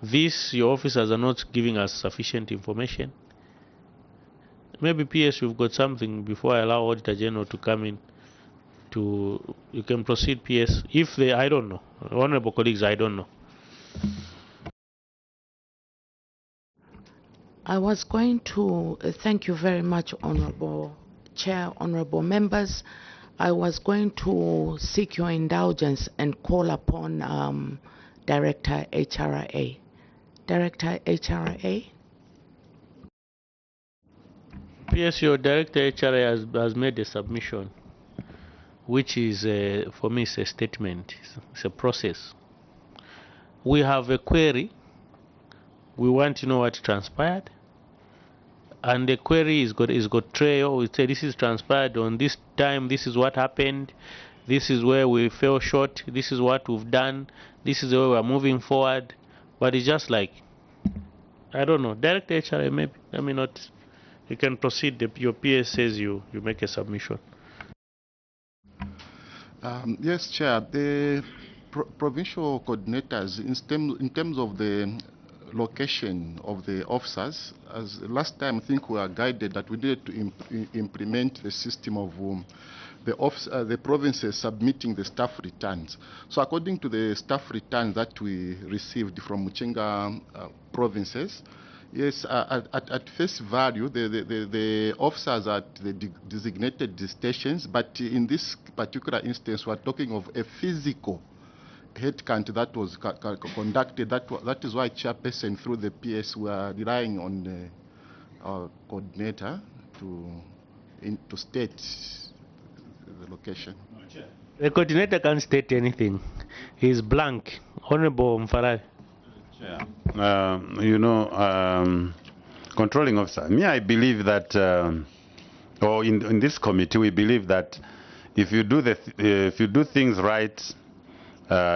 This, your officers are not giving us sufficient information. Maybe PS, you've got something before I allow Auditor General to come in. You can proceed, PS. If they, I don't know. Honorable colleagues, I don't know. I was going to thank you very much, Honorable Chair, Honorable Members. I was going to seek your indulgence and call upon Director HRA. Director HRA. PS, your Director HRA has made a submission, which is, for me, it's a statement. It's a process. We have a query. We want to know what transpired. And the query is got trail. We say this is transpired on this time. This is what happened. This is where we fell short. This is what we've done. This is where we're moving forward. But it's just like, I don't know. Director HRA, maybe. I mean, not. You can proceed. Your PS says you make a submission. Yes, Chair. The provincial coordinators, in terms of the location of the officers, as last time I think we were guided that we needed to implement the system of the provinces submitting the staff returns. So according to the staff returns that we received from Mchinga provinces, yes, at face value, the officers are at the designated stations, but in this particular instance, we're talking of a physical head count that was conducted. That is why Chairperson, through the PS, we are relying on our coordinator to state the location. The coordinator can't state anything. He's blank. Honorable Mfarari. You know, controlling officer. Me, I believe that, or in this committee, we believe that if you do things right,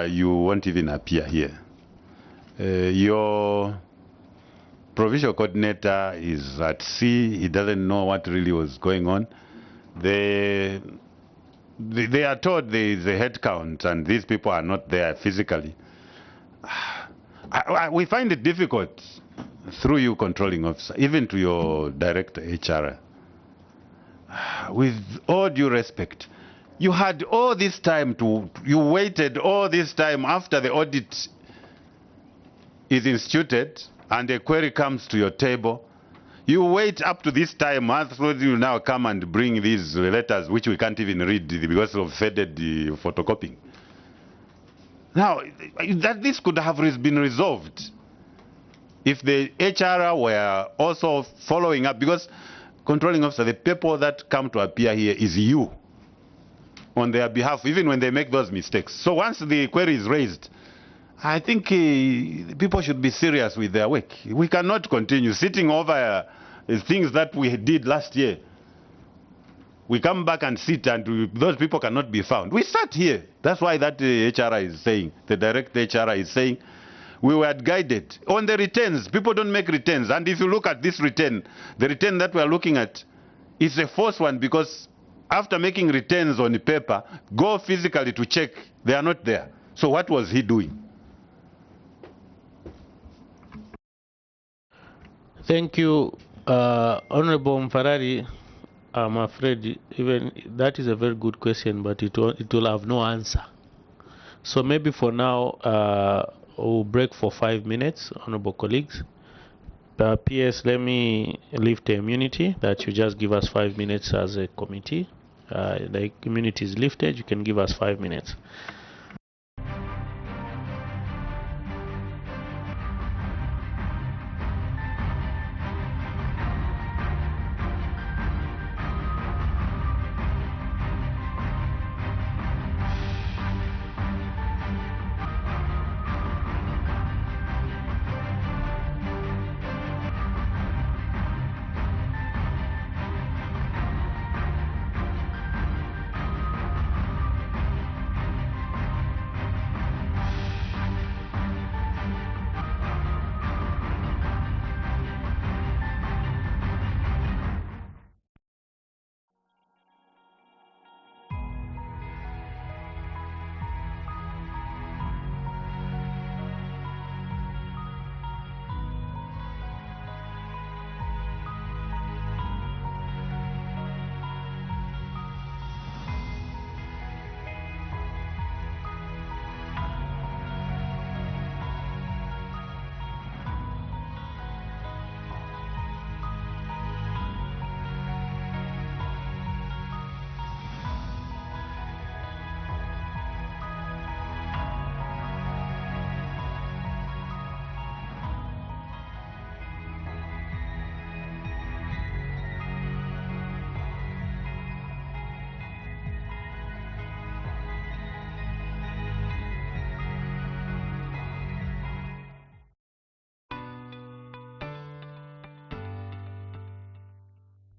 you won't even appear here. Your provincial coordinator is at sea. He doesn't know what really was going on. They are told there is a head count, and these people are not there physically. We find it difficult through you, controlling officer, even to your director HR, with all due respect, you had all this time you waited all this time after the audit is instituted and a query comes to your table. You wait up to this time, so you now come and bring these letters which we can't even read because of faded photocopying. Now, this could have been resolved if the HR were also following up, because controlling officer, the people that come to appear here is you on their behalf, even when they make those mistakes. So once the query is raised, I think people should be serious with their work. We cannot continue sitting over things that we did last year. We come back and sit and those people cannot be found. We sat here. That's why that HR is saying, the direct HR is saying, we were guided. On the returns, people don't make returns. And if you look at this return, the return that we are looking at is a false one, because after making returns on the paper, go physically to check, they are not there. So what was he doing? Thank you, Honorable Mfarari. I'm afraid even that is a very good question, but it will have no answer. So maybe for now, we'll break for 5 minutes, honorable colleagues. PS, let me lift the immunity that you just give us 5 minutes as a committee. The immunity is lifted, you can give us 5 minutes.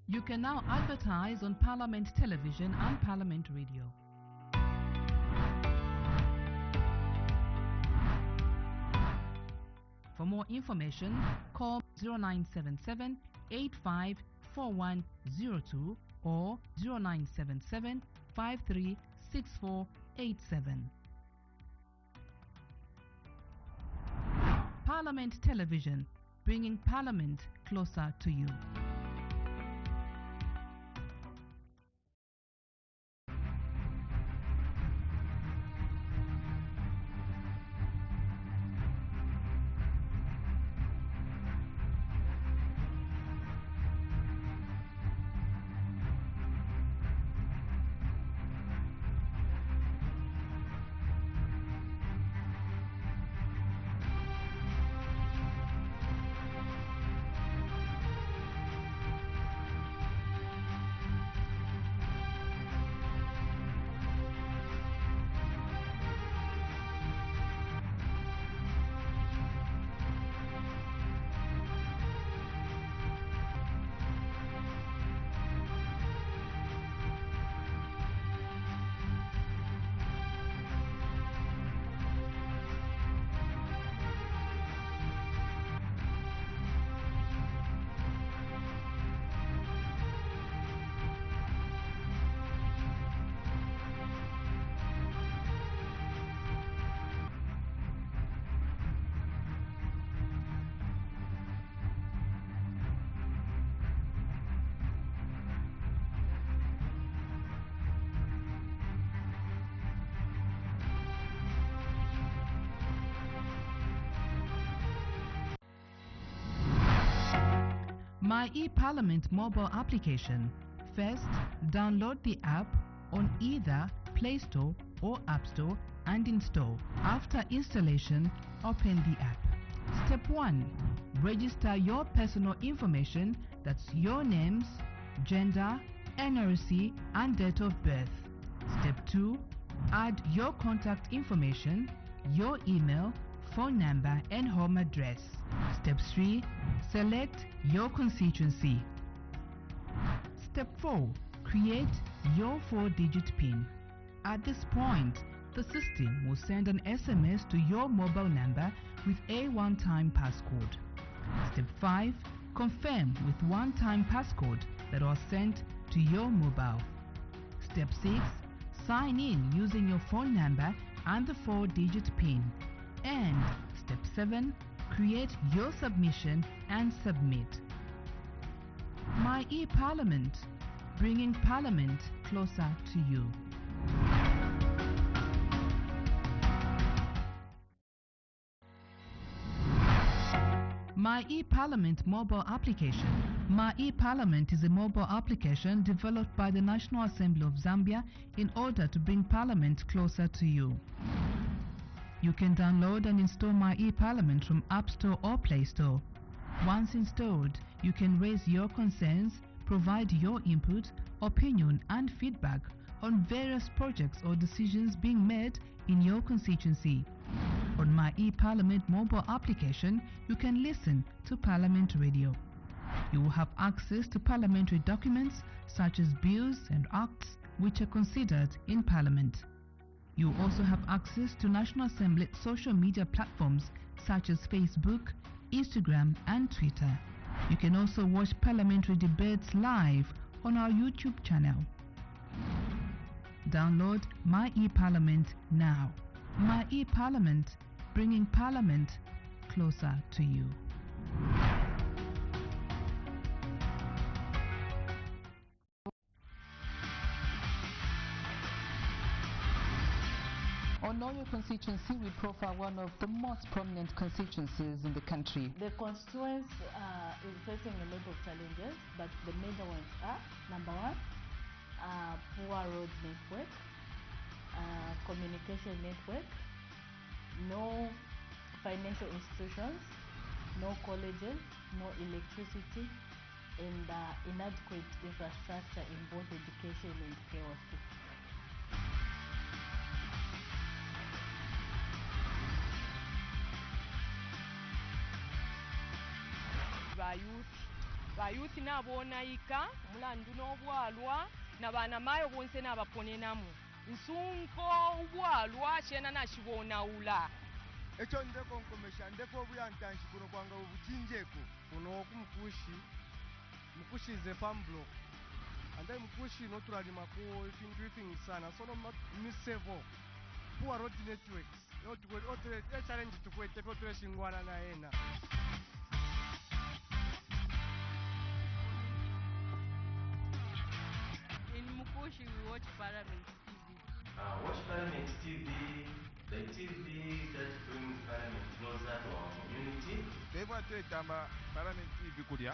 You can now advertise on Parliament Television and Parliament Radio. For more information, call 0977 854102 or 0977 536487. Parliament Television, bringing Parliament closer to you. My eParliament mobile application. First, download the app on either Play Store or App Store and install. After installation, open the app. Step 1. Register your personal information, that's your names, gender, NRC, and date of birth. Step 2. Add your contact information, your email, phone number, and home address. Step 3. Select your constituency. Step 4. Create your 4-digit PIN. At this point, the system will send an SMS to your mobile number with a one-time passcode. Step 5. Confirm with one-time passcode that was sent to your mobile. Step 6. Sign in using your phone number and the 4-digit PIN. And Step 7. Create your submission and submit. My eParliament, bringing Parliament closer to you. My eParliament mobile application. My eParliament is a mobile application developed by the National Assembly of Zambia in order to bring Parliament closer to you. You can download and install My eParliament from App Store or Play Store. Once installed, you can raise your concerns, provide your input, opinion and feedback on various projects or decisions being made in your constituency. On My eParliament mobile application, you can listen to Parliament Radio. You will have access to parliamentary documents such as bills and acts which are considered in Parliament. You will also have access to National Assembly social media platforms such as Facebook, Instagram and Twitter. You can also watch parliamentary debates live on our YouTube channel. Download My eParliament now. My eParliament, bringing Parliament closer to you. On Know Your Constituency, we profile one of the most prominent constituencies in the country. The constituency is facing a lot of challenges, but the major ones are, number 1, poor road network, communication network, no financial institutions, no colleges, no electricity, and inadequate infrastructure in both education and health. bayuthi nabonayika mulandu n'obwalwa nabana mayo bonse nabaponenamu nsunko obwalwa shena nashibonawula ekyo ndeko nkomesha ndeko obuyantanshi kuno kwanga obukinjeko kuno mukushi is a farm block and then mukushi no turalima ko everything sana so no misevo poor road networks no to challenge tukwete ko tureshingwana na ena. We watch Parliament TV. Watch Parliament TV, the TV that brings Parliament closer to our community. Parliament TV kudia.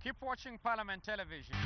Keep watching Parliament Television.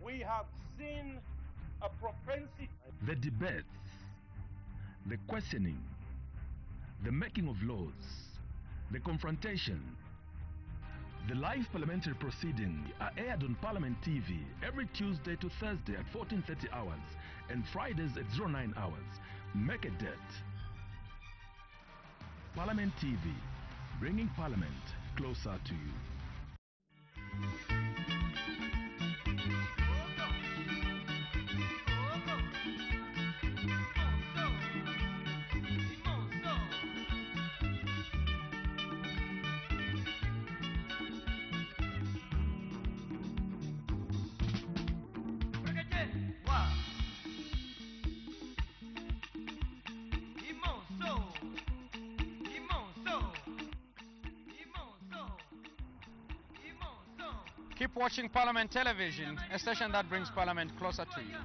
We have seen a propensity. The debates, the questioning, the making of laws, the confrontation. The live parliamentary proceedings are aired on Parliament TV every Tuesday to Thursday at 14:30 hours and Fridays at 09 hours. Make a date. Parliament TV, bringing Parliament closer to you. Keep watching Parliament Television, a station that brings Parliament closer to you.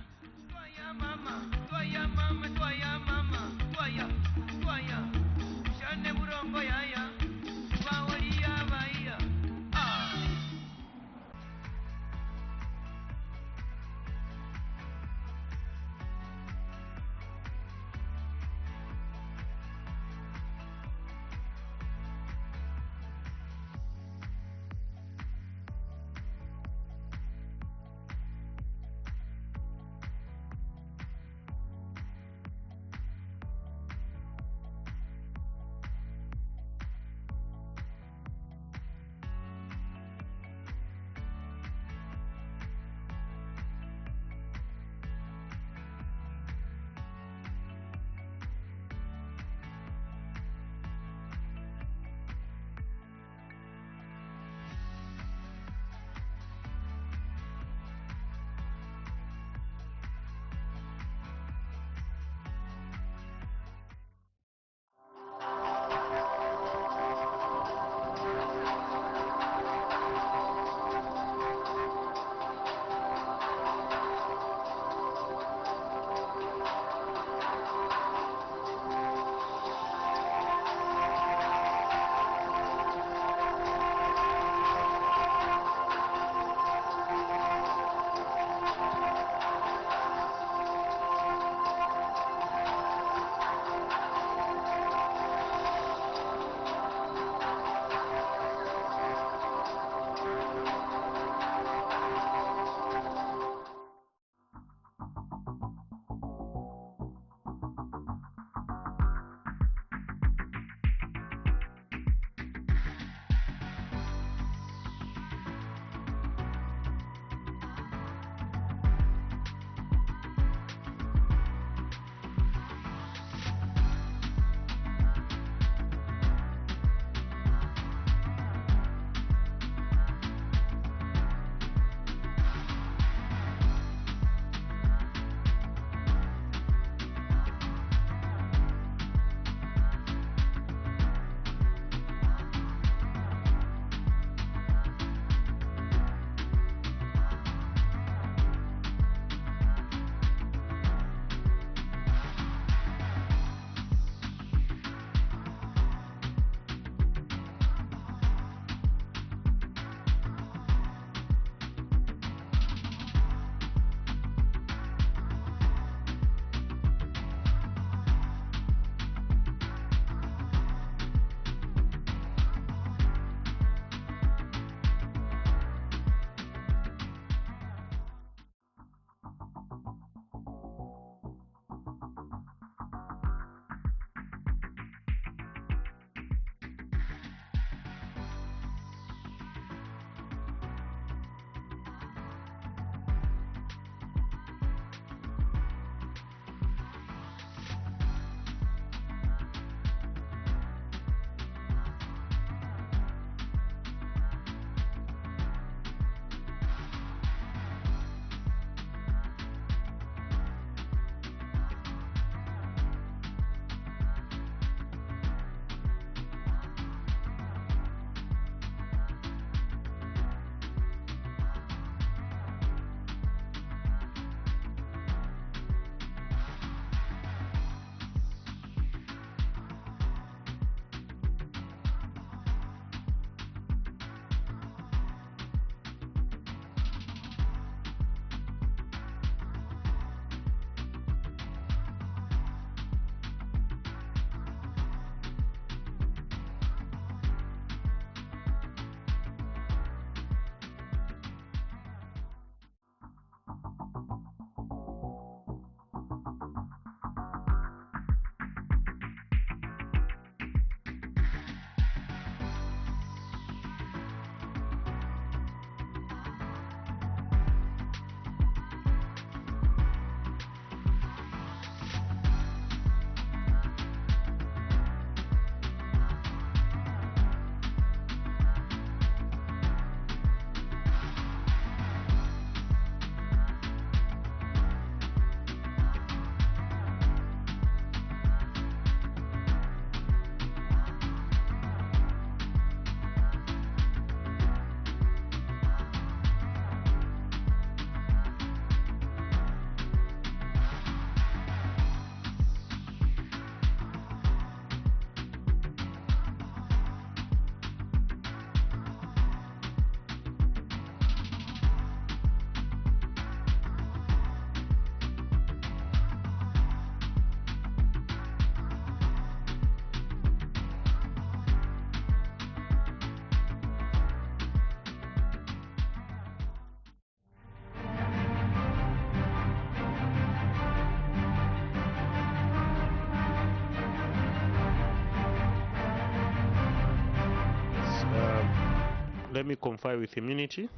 let me comply with immunity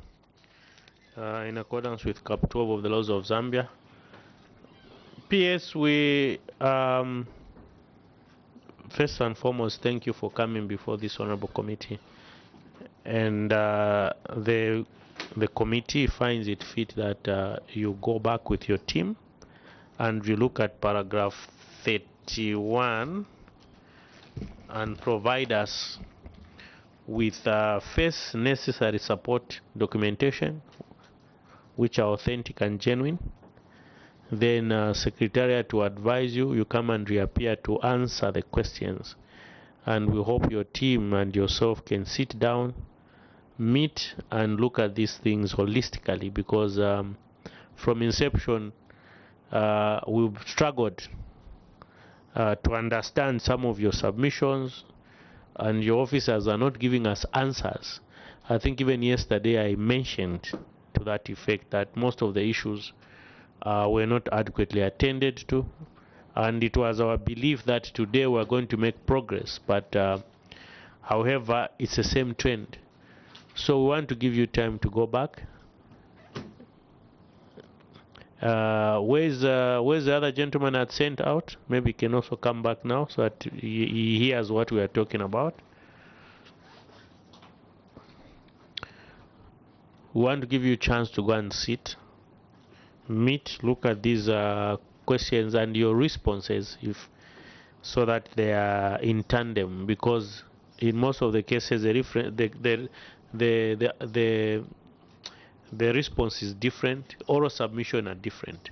in accordance with Cap 12 of the laws of Zambia. PS, we first and foremost thank you for coming before this honorable committee, and the committee finds it fit that you go back with your team and you look at paragraph 31 and provide us with first necessary support documentation which are authentic and genuine. Then Secretariat to advise you, you come and reappear to answer the questions. And we hope your team and yourself can sit down, meet and look at these things holistically, because from inception we've struggled to understand some of your submissions, and your officers are not giving us answers. I think even yesterday I mentioned to that effect that most of the issues were not adequately attended to, and it was our belief that today we're going to make progress, but however it's the same trend. So we want to give you time to go back. Where's the other gentleman that sent out? Maybe he can also come back now so that he hears what we are talking about. We want to give you a chance to go and sit, meet, look at these questions and your responses, so that they are in tandem, because in most of the cases the response is different, oral submission are different,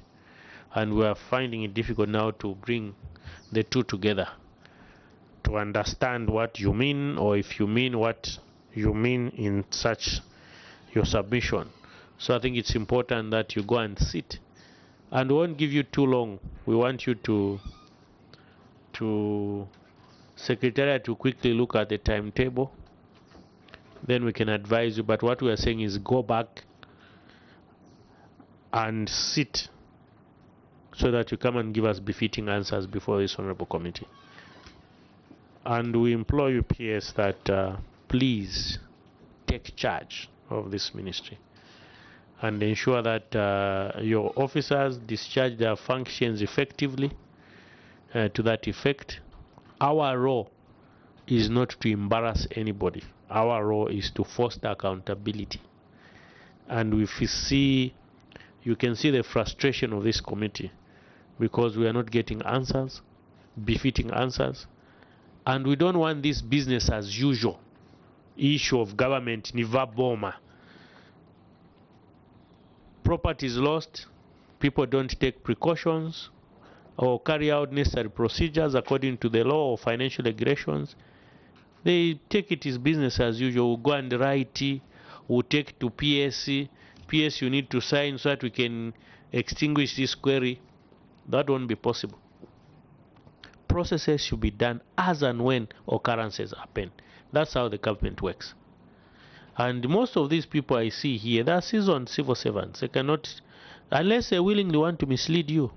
and we are finding it difficult now to bring the two together to understand what you mean, or if you mean what you mean in such your submission. So I think it's important that you go and sit, and we won't give you too long. We want you to Secretariat to quickly look at the timetable, then we can advise you. But what we are saying is go back and sit so that you come and give us befitting answers before this honorable committee. And we implore you, PS, that please take charge of this ministry and ensure that your officers discharge their functions effectively. To that effect, our role is not to embarrass anybody. Our role is to foster accountability. And if you can see the frustration of this committee, because we are not getting answers, befitting answers, and we don't want this business as usual issue of government niva boma. Property is lost, people don't take precautions or carry out necessary procedures according to the law or financial regulations. They take it as business as usual. We'll go and write, we'll take to PSC. PS, you need to sign so that we can extinguish this query. That won't be possible. Processes should be done as and when occurrences happen. That's how the government works. And most of these people I see here, they are seasoned civil servants. They cannot, unless they willingly want to mislead you,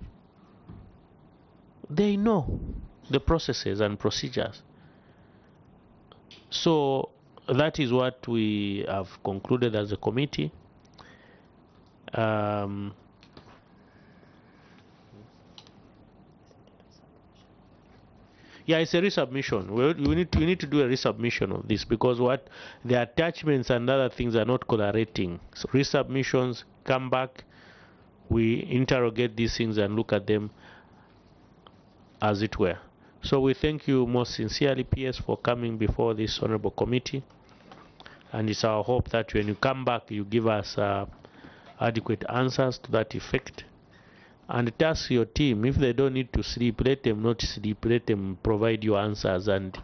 they know the processes and procedures. So that is what we have concluded as a committee. Yeah, it's a resubmission. We need to do a resubmission of this, because what the attachments and other things are not correlating. So resubmissions, come back, we interrogate these things and look at them as it were. So we thank you most sincerely, PS, for coming before this honorable committee, and it's our hope that when you come back you give us adequate answers to that effect. And task your team, if they don't need to sleep, let them not sleep, let them provide you answers and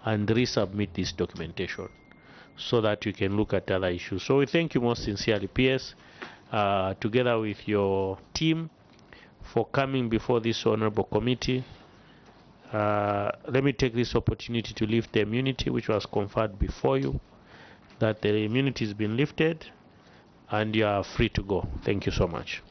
resubmit this documentation so that you can look at other issues. So we thank you most sincerely, PS, together with your team, for coming before this honorable committee. Let me take this opportunity to lift the immunity which was conferred before you, that the immunity has been lifted and you are free to go. Thank you so much.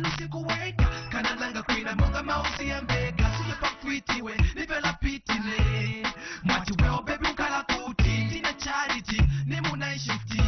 pano sikuweka kana langa kwina monga mausi ya mbega siyo pakwitiwe nivela pitine mwati weo bebi ukala kuti tina charity nimunaishifti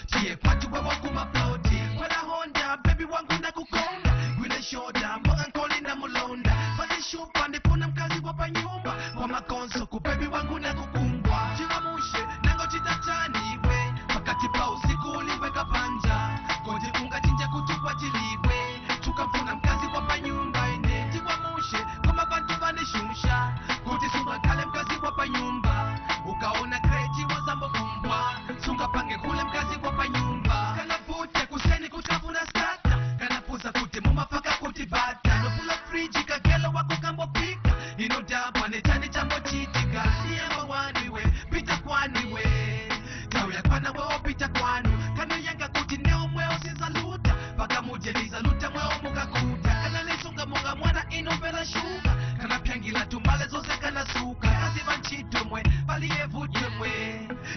tiye kwati wewo kumaploti kwela honda bebi wangu nakukonda gwina shoda monga nkoli na mulonda panishupa ndipuna mkazi wapa nyumba kwa makonso kubebi wangu nakukungwa chiwamushe nango chitataniwe pakati pa usiku uliweka panja koje ungachinja kutupa chiliwe tukavuna mkazi wapa nyumba ine chiwamushe koma bantu vanishusha kuti sunga kale mkazi wapa nyumba ukaona kreti wazambo kumbwa sunga pange kule mkazi wapa nyumba kana pute kuseni kutavuna stata kana puza kuti mumapaka kuti bata nofula friji kagelo wako kambo pika inodabwa netani chambo chitika siyamba waniwe pita kwaniwe tauya kwana weo pita kwanu kano yanga kuti neo mweo sizaluta paka muje lizaluta mweo mukakuta kana lisunga munga mwana inovela shuka kana pyangila tumale zose kana suka kazi vanchito mwe paliyevute mwe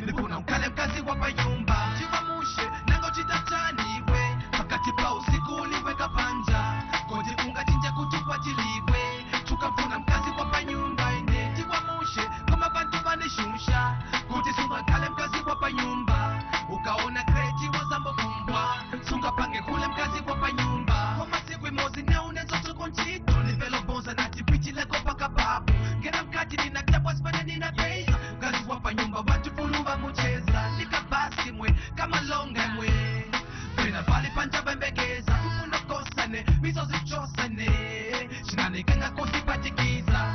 nifuna ukale mkazi wapa nyumba chivamushe nango chitataniwe pakati pa usiku uliweka panja koje ungachinja kutupa chiliwe tukavuna mkazi wapa nyumba ine chivamushe koma vantu vanishusha kuti sunga kale mkazi wapa nyumba ukaona kreti wazambo kumbwa sunga pange kule mkazi wapa nyumba kwa masiku imozi neunezotuko nchito nivelo bonza nati pichi leko paka papu ngena mkati nina klabwa spane nina pesa mkazi wapa nyumba watu fuluva mucheza nikabasi mwe kama longa mwe pena pali panja bembegeza kufunokosane misozi chosane shinanikenga kusipatikiza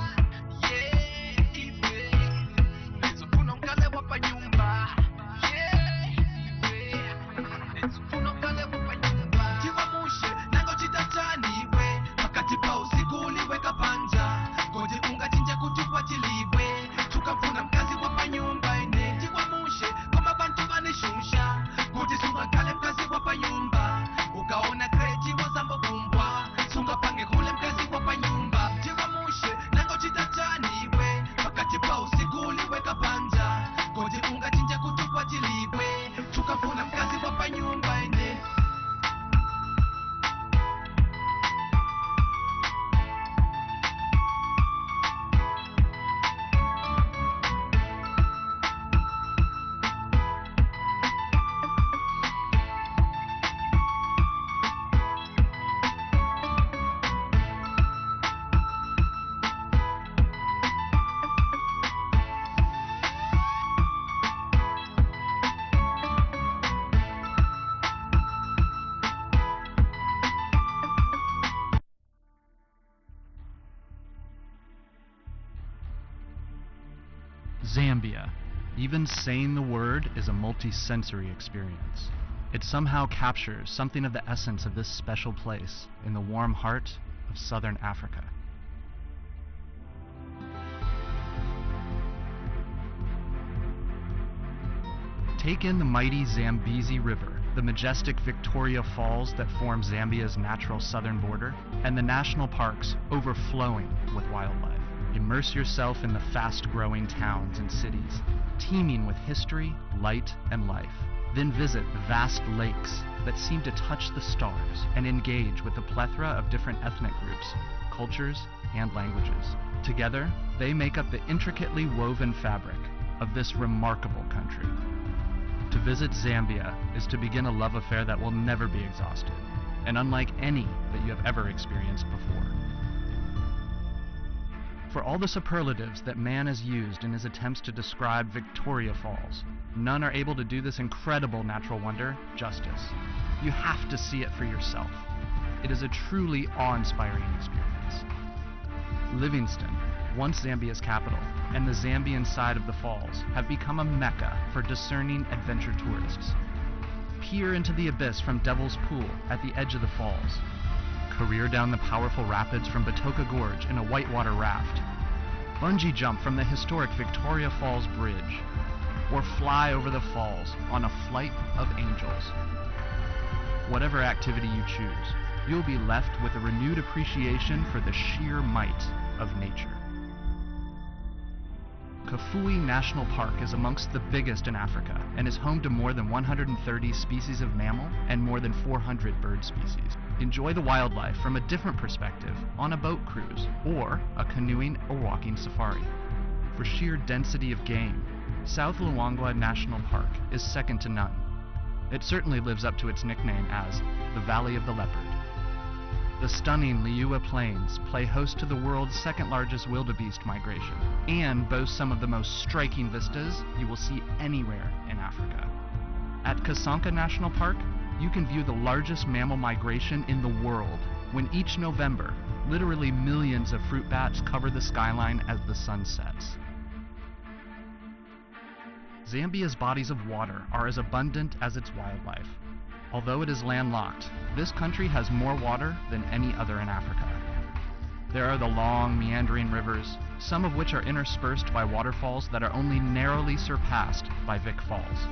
Zambia. Even saying the word is a multi-sensory experience. It somehow captures something of the essence of this special place in the warm heart of southern Africa. Take in the mighty Zambezi River, the majestic Victoria Falls that form Zambia's natural southern border, and the national parks overflowing with wildlife. Immerse yourself in the fast-growing towns and cities, teeming with history, light, and life. Then visit the vast lakes that seem to touch the stars and engage with a plethora of different ethnic groups, cultures, and languages. Together, they make up the intricately woven fabric of this remarkable country. To visit Zambia is to begin a love affair that will never be exhausted, and unlike any that you have ever experienced before. For all the superlatives that man has used in his attempts to describe Victoria Falls, none are able to do this incredible natural wonder justice. You have to see it for yourself. It is a truly awe-inspiring experience. Livingston, once Zambia's capital, and the Zambian side of the falls have become a mecca for discerning adventure tourists. Peer into the abyss from Devil's Pool at the edge of the falls. Career down the powerful rapids from Batoka Gorge in a whitewater raft. Bungee jump from the historic Victoria Falls Bridge. Or fly over the falls on a flight of angels. Whatever activity you choose, you'll be left with a renewed appreciation for the sheer might of nature. Kafue National Park is amongst the biggest in Africa and is home to more than 130 species of mammal and more than 400 bird species. Enjoy the wildlife from a different perspective on a boat cruise or a canoeing or walking safari. For sheer density of game, South Luangwa National Park is second to none. It certainly lives up to its nickname as the Valley of the Leopard. The stunning Liuwa Plains play host to the world's second largest wildebeest migration and boast some of the most striking vistas you will see anywhere in Africa. At Kasanka National Park, you can view the largest mammal migration in the world when each November, literally millions of fruit bats cover the skyline as the sun sets. Zambia's bodies of water are as abundant as its wildlife. Although it is landlocked, this country has more water than any other in Africa. There are the long, meandering rivers, some of which are interspersed by waterfalls that are only narrowly surpassed by Vic Falls.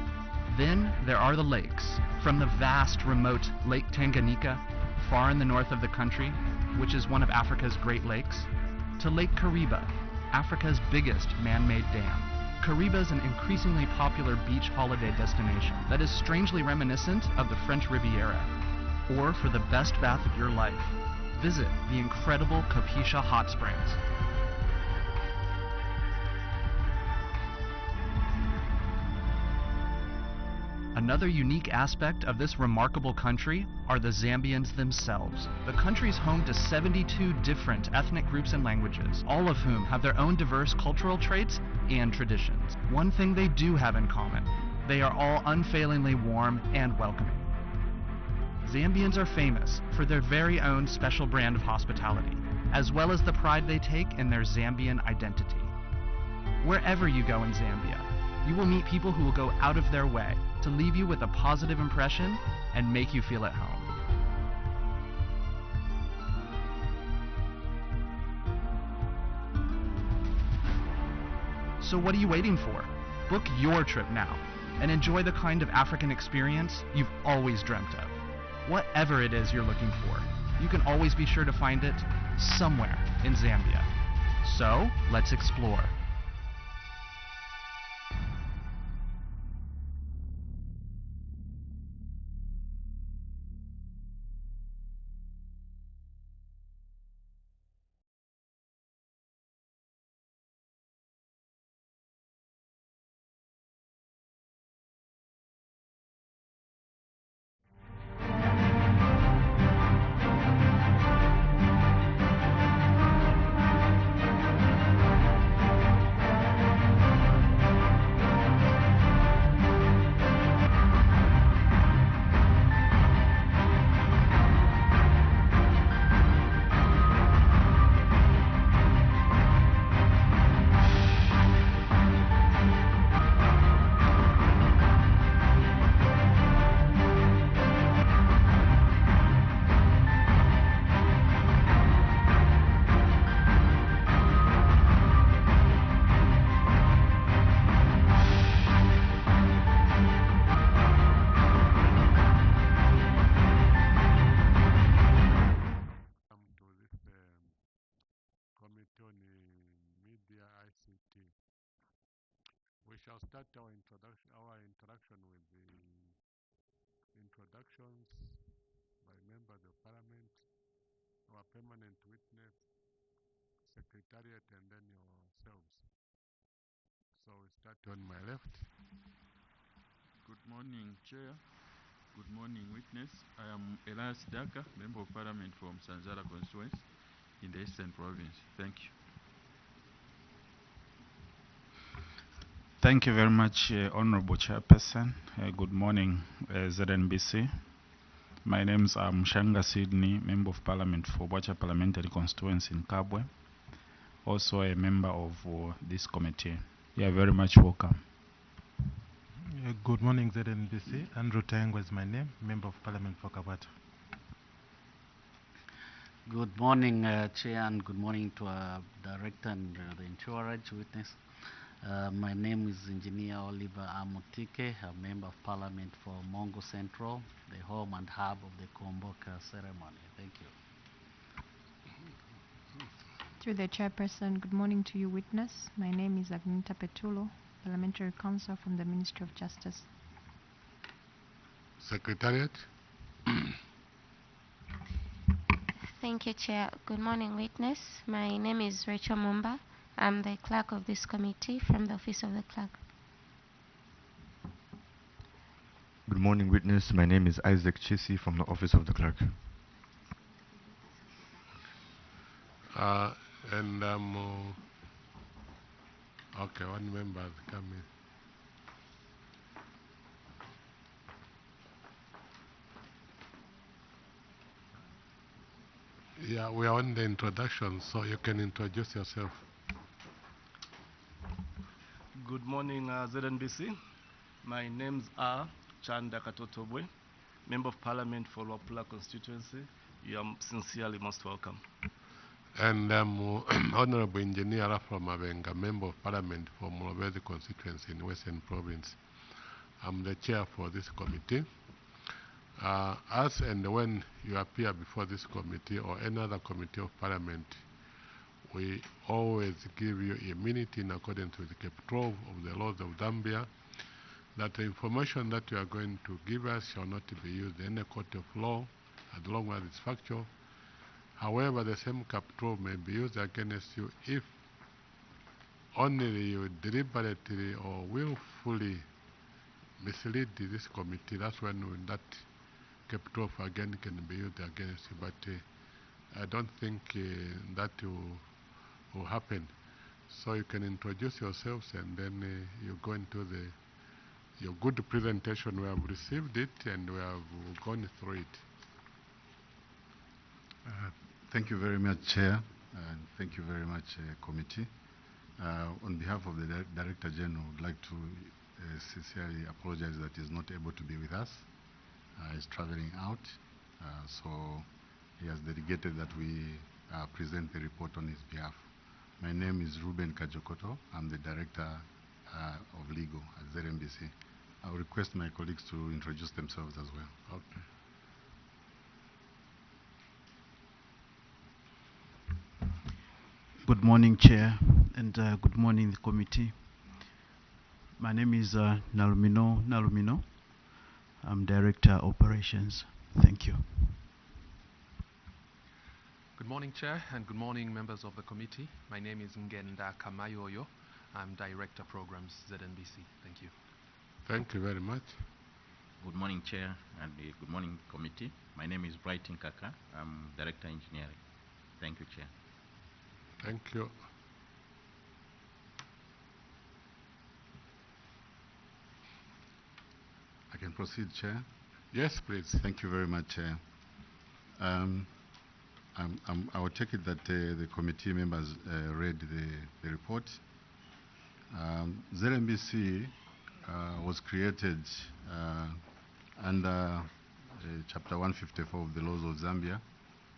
Then there are the lakes, from the vast, remote Lake Tanganyika, far in the north of the country, which is one of Africa's Great Lakes, to Lake Kariba, Africa's biggest man-made dam. Kariba is an increasingly popular beach holiday destination that is strangely reminiscent of the French Riviera. Or for the best bath of your life, visit the incredible Kapisha Hot Springs. Another unique aspect of this remarkable country are the Zambians themselves. The country is home to 72 different ethnic groups and languages, all of whom have their own diverse cultural traits and traditions. One thing they do have in common: they are all unfailingly warm and welcoming. Zambians are famous for their very own special brand of hospitality, as well as the pride they take in their Zambian identity. Wherever you go in Zambia, you will meet people who will go out of their way to leave you with a positive impression and make you feel at home. So what are you waiting for? Book your trip now and enjoy the kind of African experience you've always dreamt of. Whatever it is you're looking for, you can always be sure to find it somewhere in Zambia. So let's explore. We shall start our interaction with the introductions by members of Parliament, our permanent witness, Secretariat, and then yourselves. So we start on my left. Good morning, Chair. Good morning, witness. I am Elias Daka, Member of Parliament from Sanzara constituency in the Eastern Province. Thank you. Thank you very much, Honorable Chairperson. Good morning, ZNBC. My name is Mshanga Sydney, Member of Parliament for Bwacha Parliamentary Constituency in Kabwe. Also a member of this committee. You are very much welcome. Good morning, ZNBC. Andrew Tango is my name, Member of Parliament for Kabata. Good morning, Chair, and good morning to our Director and the Insurance Witness. My name is Engineer Oliver Amutike, a Member of Parliament for Mongo Central, the home and hub of the Komboka ceremony. Thank you. To the chairperson, good morning to you, witness. My name is Agneta Petulo, Parliamentary Counsel from the Ministry of Justice. Secretariat. Thank you, Chair. Good morning, witness. My name is Rachel Mumba. I'm the clerk of this committee from the Office of the Clerk. Good morning, witness. My name is Isaac Chisi from the Office of the Clerk. Okay, one member has come in. Yeah, we are on the introduction, so you can introduce yourself. Good morning, ZNBC. My names are Chanda Katotobwe, Member of Parliament for Wapula constituency. You are sincerely most welcome. And Honorable Engineer Afro Mabenga, Member of Parliament for Mulobezi constituency in Western Province. I'm the chair for this committee. As and when you appear before this committee or any other committee of Parliament, we always give you immunity in accordance with Cap 12 of the laws of Zambia, that the information that you are going to give us shall not be used in any court of law as long as it's factual. However, the same Cap 12 may be used against you if only you deliberately or willfully mislead this committee. That's when that Cap 12 again can be used against you. But I don't think that will happen. So you can introduce yourselves and then you go into your good presentation. We have received it and we have gone through it. Thank you very much, Chair, and thank you very much, Committee. On behalf of the Director General, I would like to sincerely apologize that he is not able to be with us. He's traveling out, so he has delegated that we present the report on his behalf. My name is Ruben Kajokoto. I'm the Director of Legal at ZNBC. I will request my colleagues to introduce themselves as well. Okay. Good morning, Chair, and good morning, the committee. My name is Nalumino. I'm Director Operations. Thank you. Good morning, Chair, and good morning, members of the committee. My name is Ngenda Kamayoyo. I'm Director Programs, ZNBC. Thank you. Thank you very much. Good morning, Chair, and good morning, committee. My name is Brighton Kaka. I'm Director Engineering. Thank you, Chair. Thank you. I can proceed, Chair? Yes, please. Thank you very much, Chair. I will take it that the committee members read the report. ZNBC was created under Chapter 154 of the laws of Zambia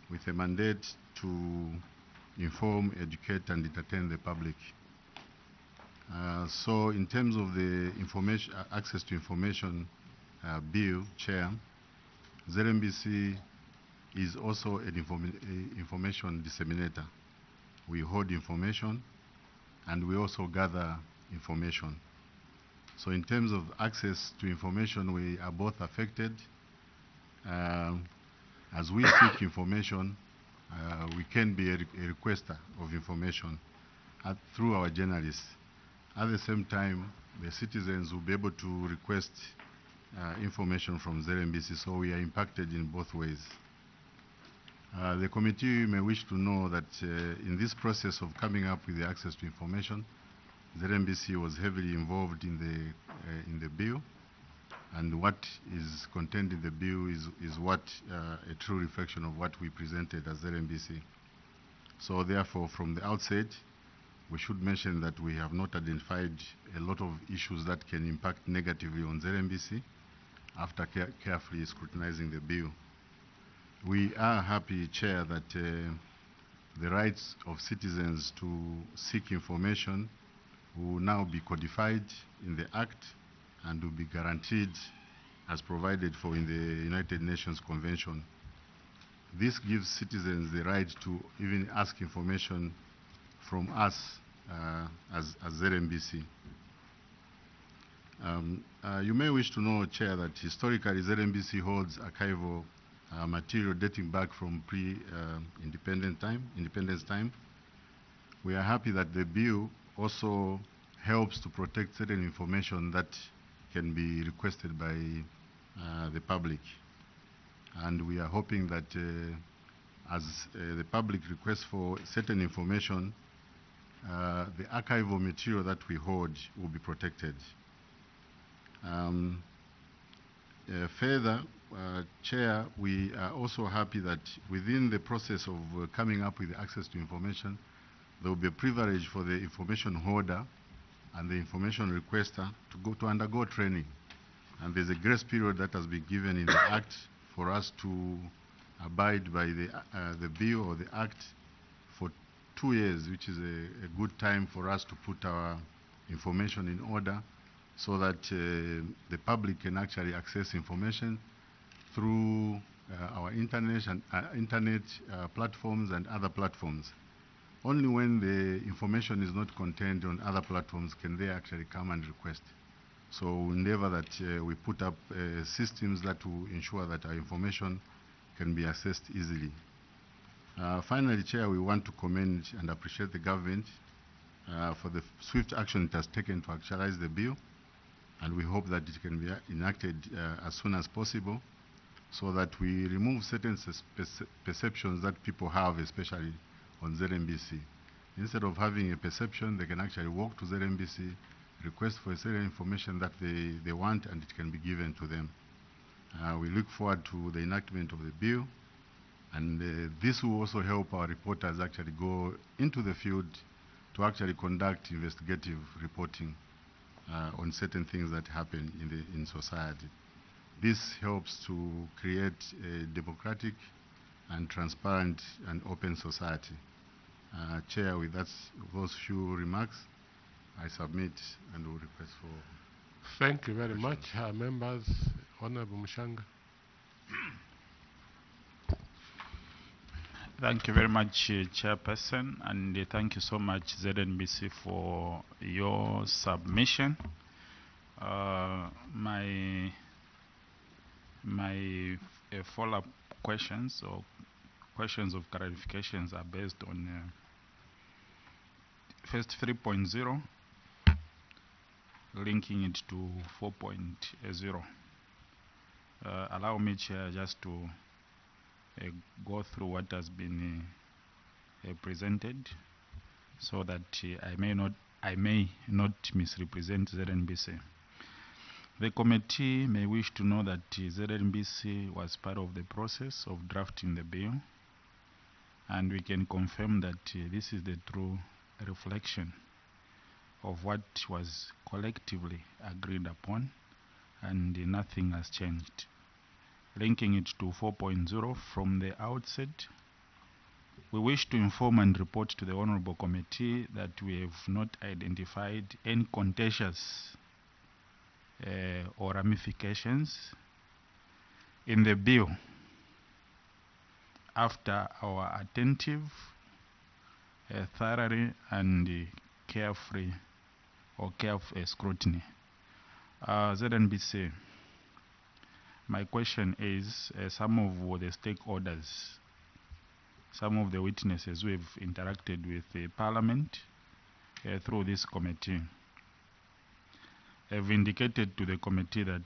with a mandate to inform, educate, and entertain the public. So in terms of the information, access to information bill, Chair, ZNBC is also an information disseminator. We hold information and we also gather information. So in terms of access to information, we are both affected. As we seek information, we can be a requester of information through our journalists. At the same time, the citizens will be able to request information from ZNBC, so we are impacted in both ways. The committee may wish to know that in this process of coming up with the access to information, ZNBC was heavily involved in the bill, and what is contained in the bill is what a true reflection of what we presented as ZNBC. So therefore, from the outset, we should mention that we have not identified a lot of issues that can impact negatively on ZNBC after carefully scrutinizing the bill. We are happy, Chair, that the rights of citizens to seek information will now be codified in the Act and will be guaranteed as provided for in the United Nations Convention. This gives citizens the right to even ask information from us as ZNBC. You may wish to know, Chair, that historically ZNBC holds archival material dating back from pre-independence time. We are happy that the bill also helps to protect certain information that can be requested by the public. And we are hoping that as the public requests for certain information, the archival material that we hold will be protected. Further, Chair, we are also happy that within the process of coming up with access to information, there will be a privilege for the information holder and the information requester to undergo training. And there's a grace period that has been given in the Act for us to abide by the bill or the Act for 2 years, which is a good time for us to put our information in order so that the public can actually access information through our internet platforms and other platforms. Only when the information is not contained on other platforms can they actually come and request. So we endeavor that we put up systems that will ensure that our information can be accessed easily. Finally, Chair, we want to commend and appreciate the government for the swift action it has taken to actualize the bill, and we hope that it can be enacted as soon as possible so that we remove certain perceptions that people have, especially on ZNBC. Instead of having a perception, they can actually walk to ZNBC, request for a certain information that they want, and it can be given to them. We look forward to the enactment of the bill, and this will also help our reporters actually go into the field to actually conduct investigative reporting on certain things that happen in society. This helps to create a democratic and transparent and open society. Chair, with those few remarks, I submit and will request for... Thank you very much, members. Honorable Mushanga. Thank you very much, Chairperson, and thank you so much, ZNBC, for your submission. My follow-up questions or questions of clarifications are based on first 3.0, linking it to 4.0. Allow me, Chair, just to go through what has been presented so that I may not misrepresent ZNBC. The committee may wish to know that ZNBC was part of the process of drafting the bill, and we can confirm that this is the true reflection of what was collectively agreed upon, and nothing has changed. Linking it to 4.0 from the outset, we wish to inform and report to the Honorable Committee that we have not identified any contentious or ramifications in the bill after our attentive, thorough and carefree or careful scrutiny. ZNBC, my question is, some of the stakeholders, some of the witnesses who have interacted with the Parliament through this committee have indicated to the committee that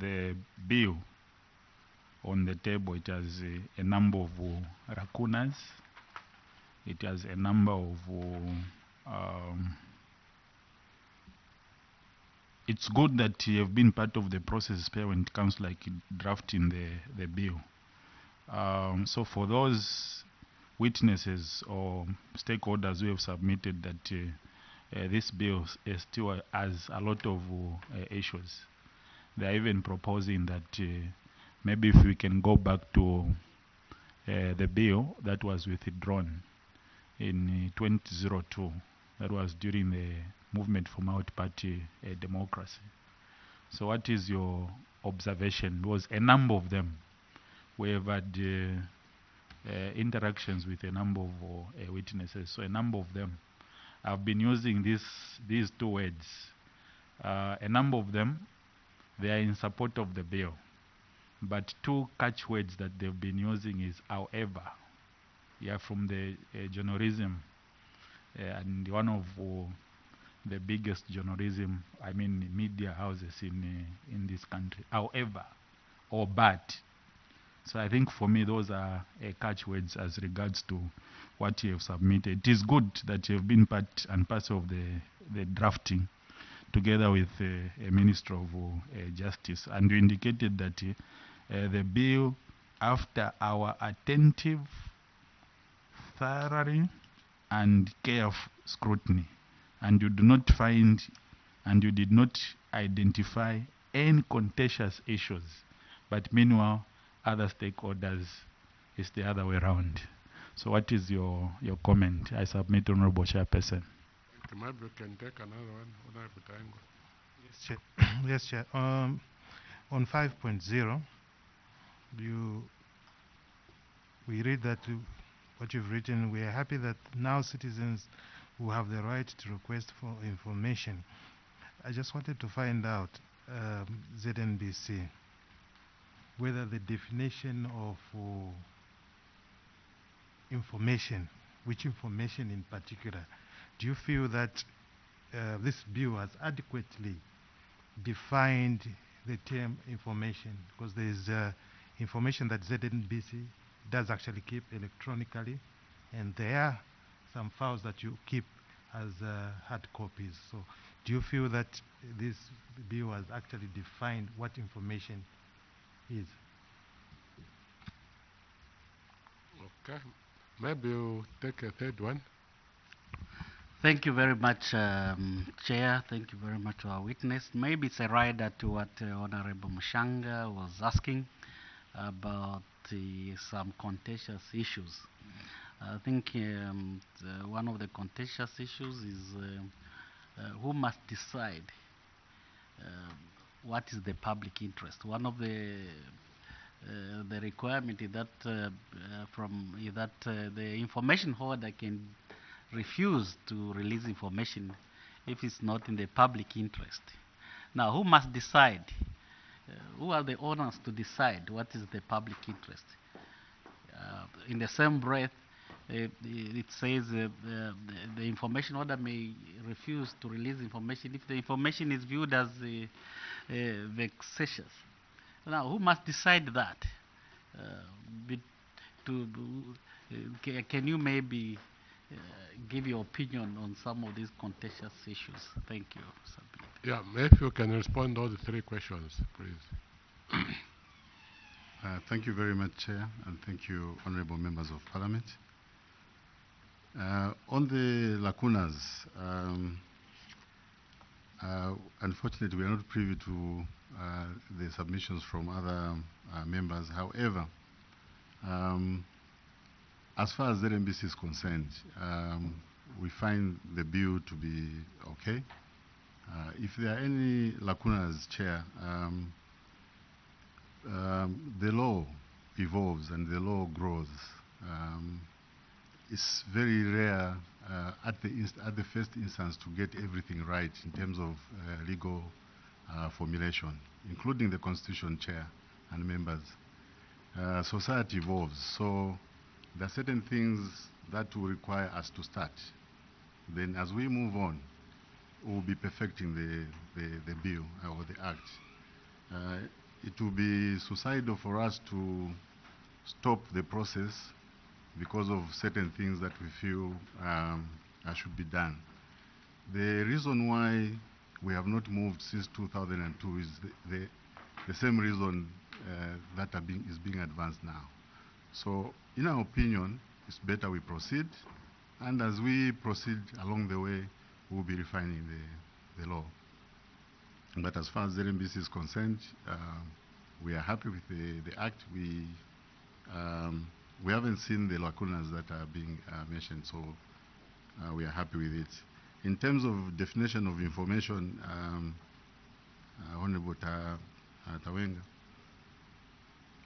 the bill on the table, it has a number of lacunas, it has a number of it's good that you have been part of the process, especially when it comes like drafting the bill. So for those witnesses or stakeholders who have submitted that this bill still has a lot of issues, they are even proposing that maybe if we can go back to the bill that was withdrawn in 2002, that was during the movement for multi-party democracy. So what is your observation? There was a number of them where had interactions with a number of witnesses. So a number of them have been using these two words. A number of them, they are in support of the bill. But two catchwords that they've been using is however. Yeah, from the journalism, and one of the biggest journalism, I mean media houses in this country. However, or but. So I think for me those are catchwords as regards to what you have submitted. It is good that you have been part and parcel of the drafting together with a Minister of Justice, and you indicated that the bill, after our attentive, thorough and careful scrutiny, and you do not find and you did not identify any contentious issues, but meanwhile other stakeholders is the other way around. So what is your comment? I submit, Honorable Chairperson. Maybe we can take another one, Honorable Tango. Yes, Chair. Yes, Chair. On 5.0, we read that what you've written, we are happy that now citizens who have the right to request for information. I just wanted to find out, ZNBC, whether the definition of information, which information in particular, do you feel that this bill has adequately defined the term information? Because there is information that ZNBC does actually keep electronically, and there are some files that you keep as hard copies. So do you feel that this bill has actually defined what information is? Okay, maybe we'll take a third one. Thank you very much, Chair. Thank you very much to our witness. Maybe it's a rider to what Honorable Mushanga was asking about some contentious issues. I think one of the contentious issues is who must decide what is the public interest. One of the requirement is that the information holder can refuse to release information if it's not in the public interest. Now, who must decide? Who are the owners to decide what is the public interest? In the same breath, it says the information holder may refuse to release information if the information is viewed as vexatious. Now, who must decide that? Can you maybe give your opinion on some of these contentious issues? Thank you. Yeah, if you can respond to all the three questions, please. Thank you very much, Chair, and thank you, Honorable Members of Parliament. On the lacunas, unfortunately, we are not privy to the submissions from other members. However, as far as ZNBC is concerned, we find the bill to be okay. If there are any lacunas, Chair, the law evolves and the law grows. It's very rare at the first instance to get everything right in terms of legal formulation, including the Constitution, Chair and members. Society evolves, so there are certain things that will require us to start. Then as we move on, we'll be perfecting the bill or the act. It will be suicidal for us to stop the process because of certain things that we feel should be done. The reason why we have not moved since 2002 is the same reason that is being advanced now. So, in our opinion, it's better we proceed, and as we proceed along the way, we'll be refining the law. But as far as ZNBC is concerned, we are happy with the act. We haven't seen the lacunas that are being mentioned, so we are happy with it. In terms of definition of information, Honorable Tawenga,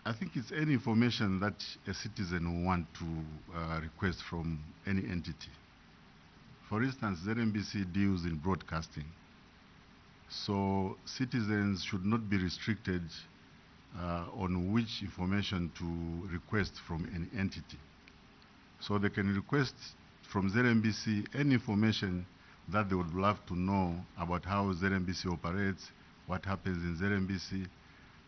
I think it's any information that a citizen will want to request from any entity. For instance, ZNBC deals in broadcasting. So citizens should not be restricted on which information to request from an entity. So they can request from ZNBC any information that they would love to know about how ZNBC operates, what happens in ZNBC.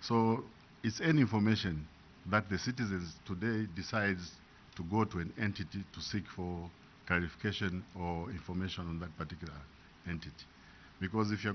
So it's any information that the citizens today decides to go to an entity to seek for clarification or information on that particular entity. Because if you're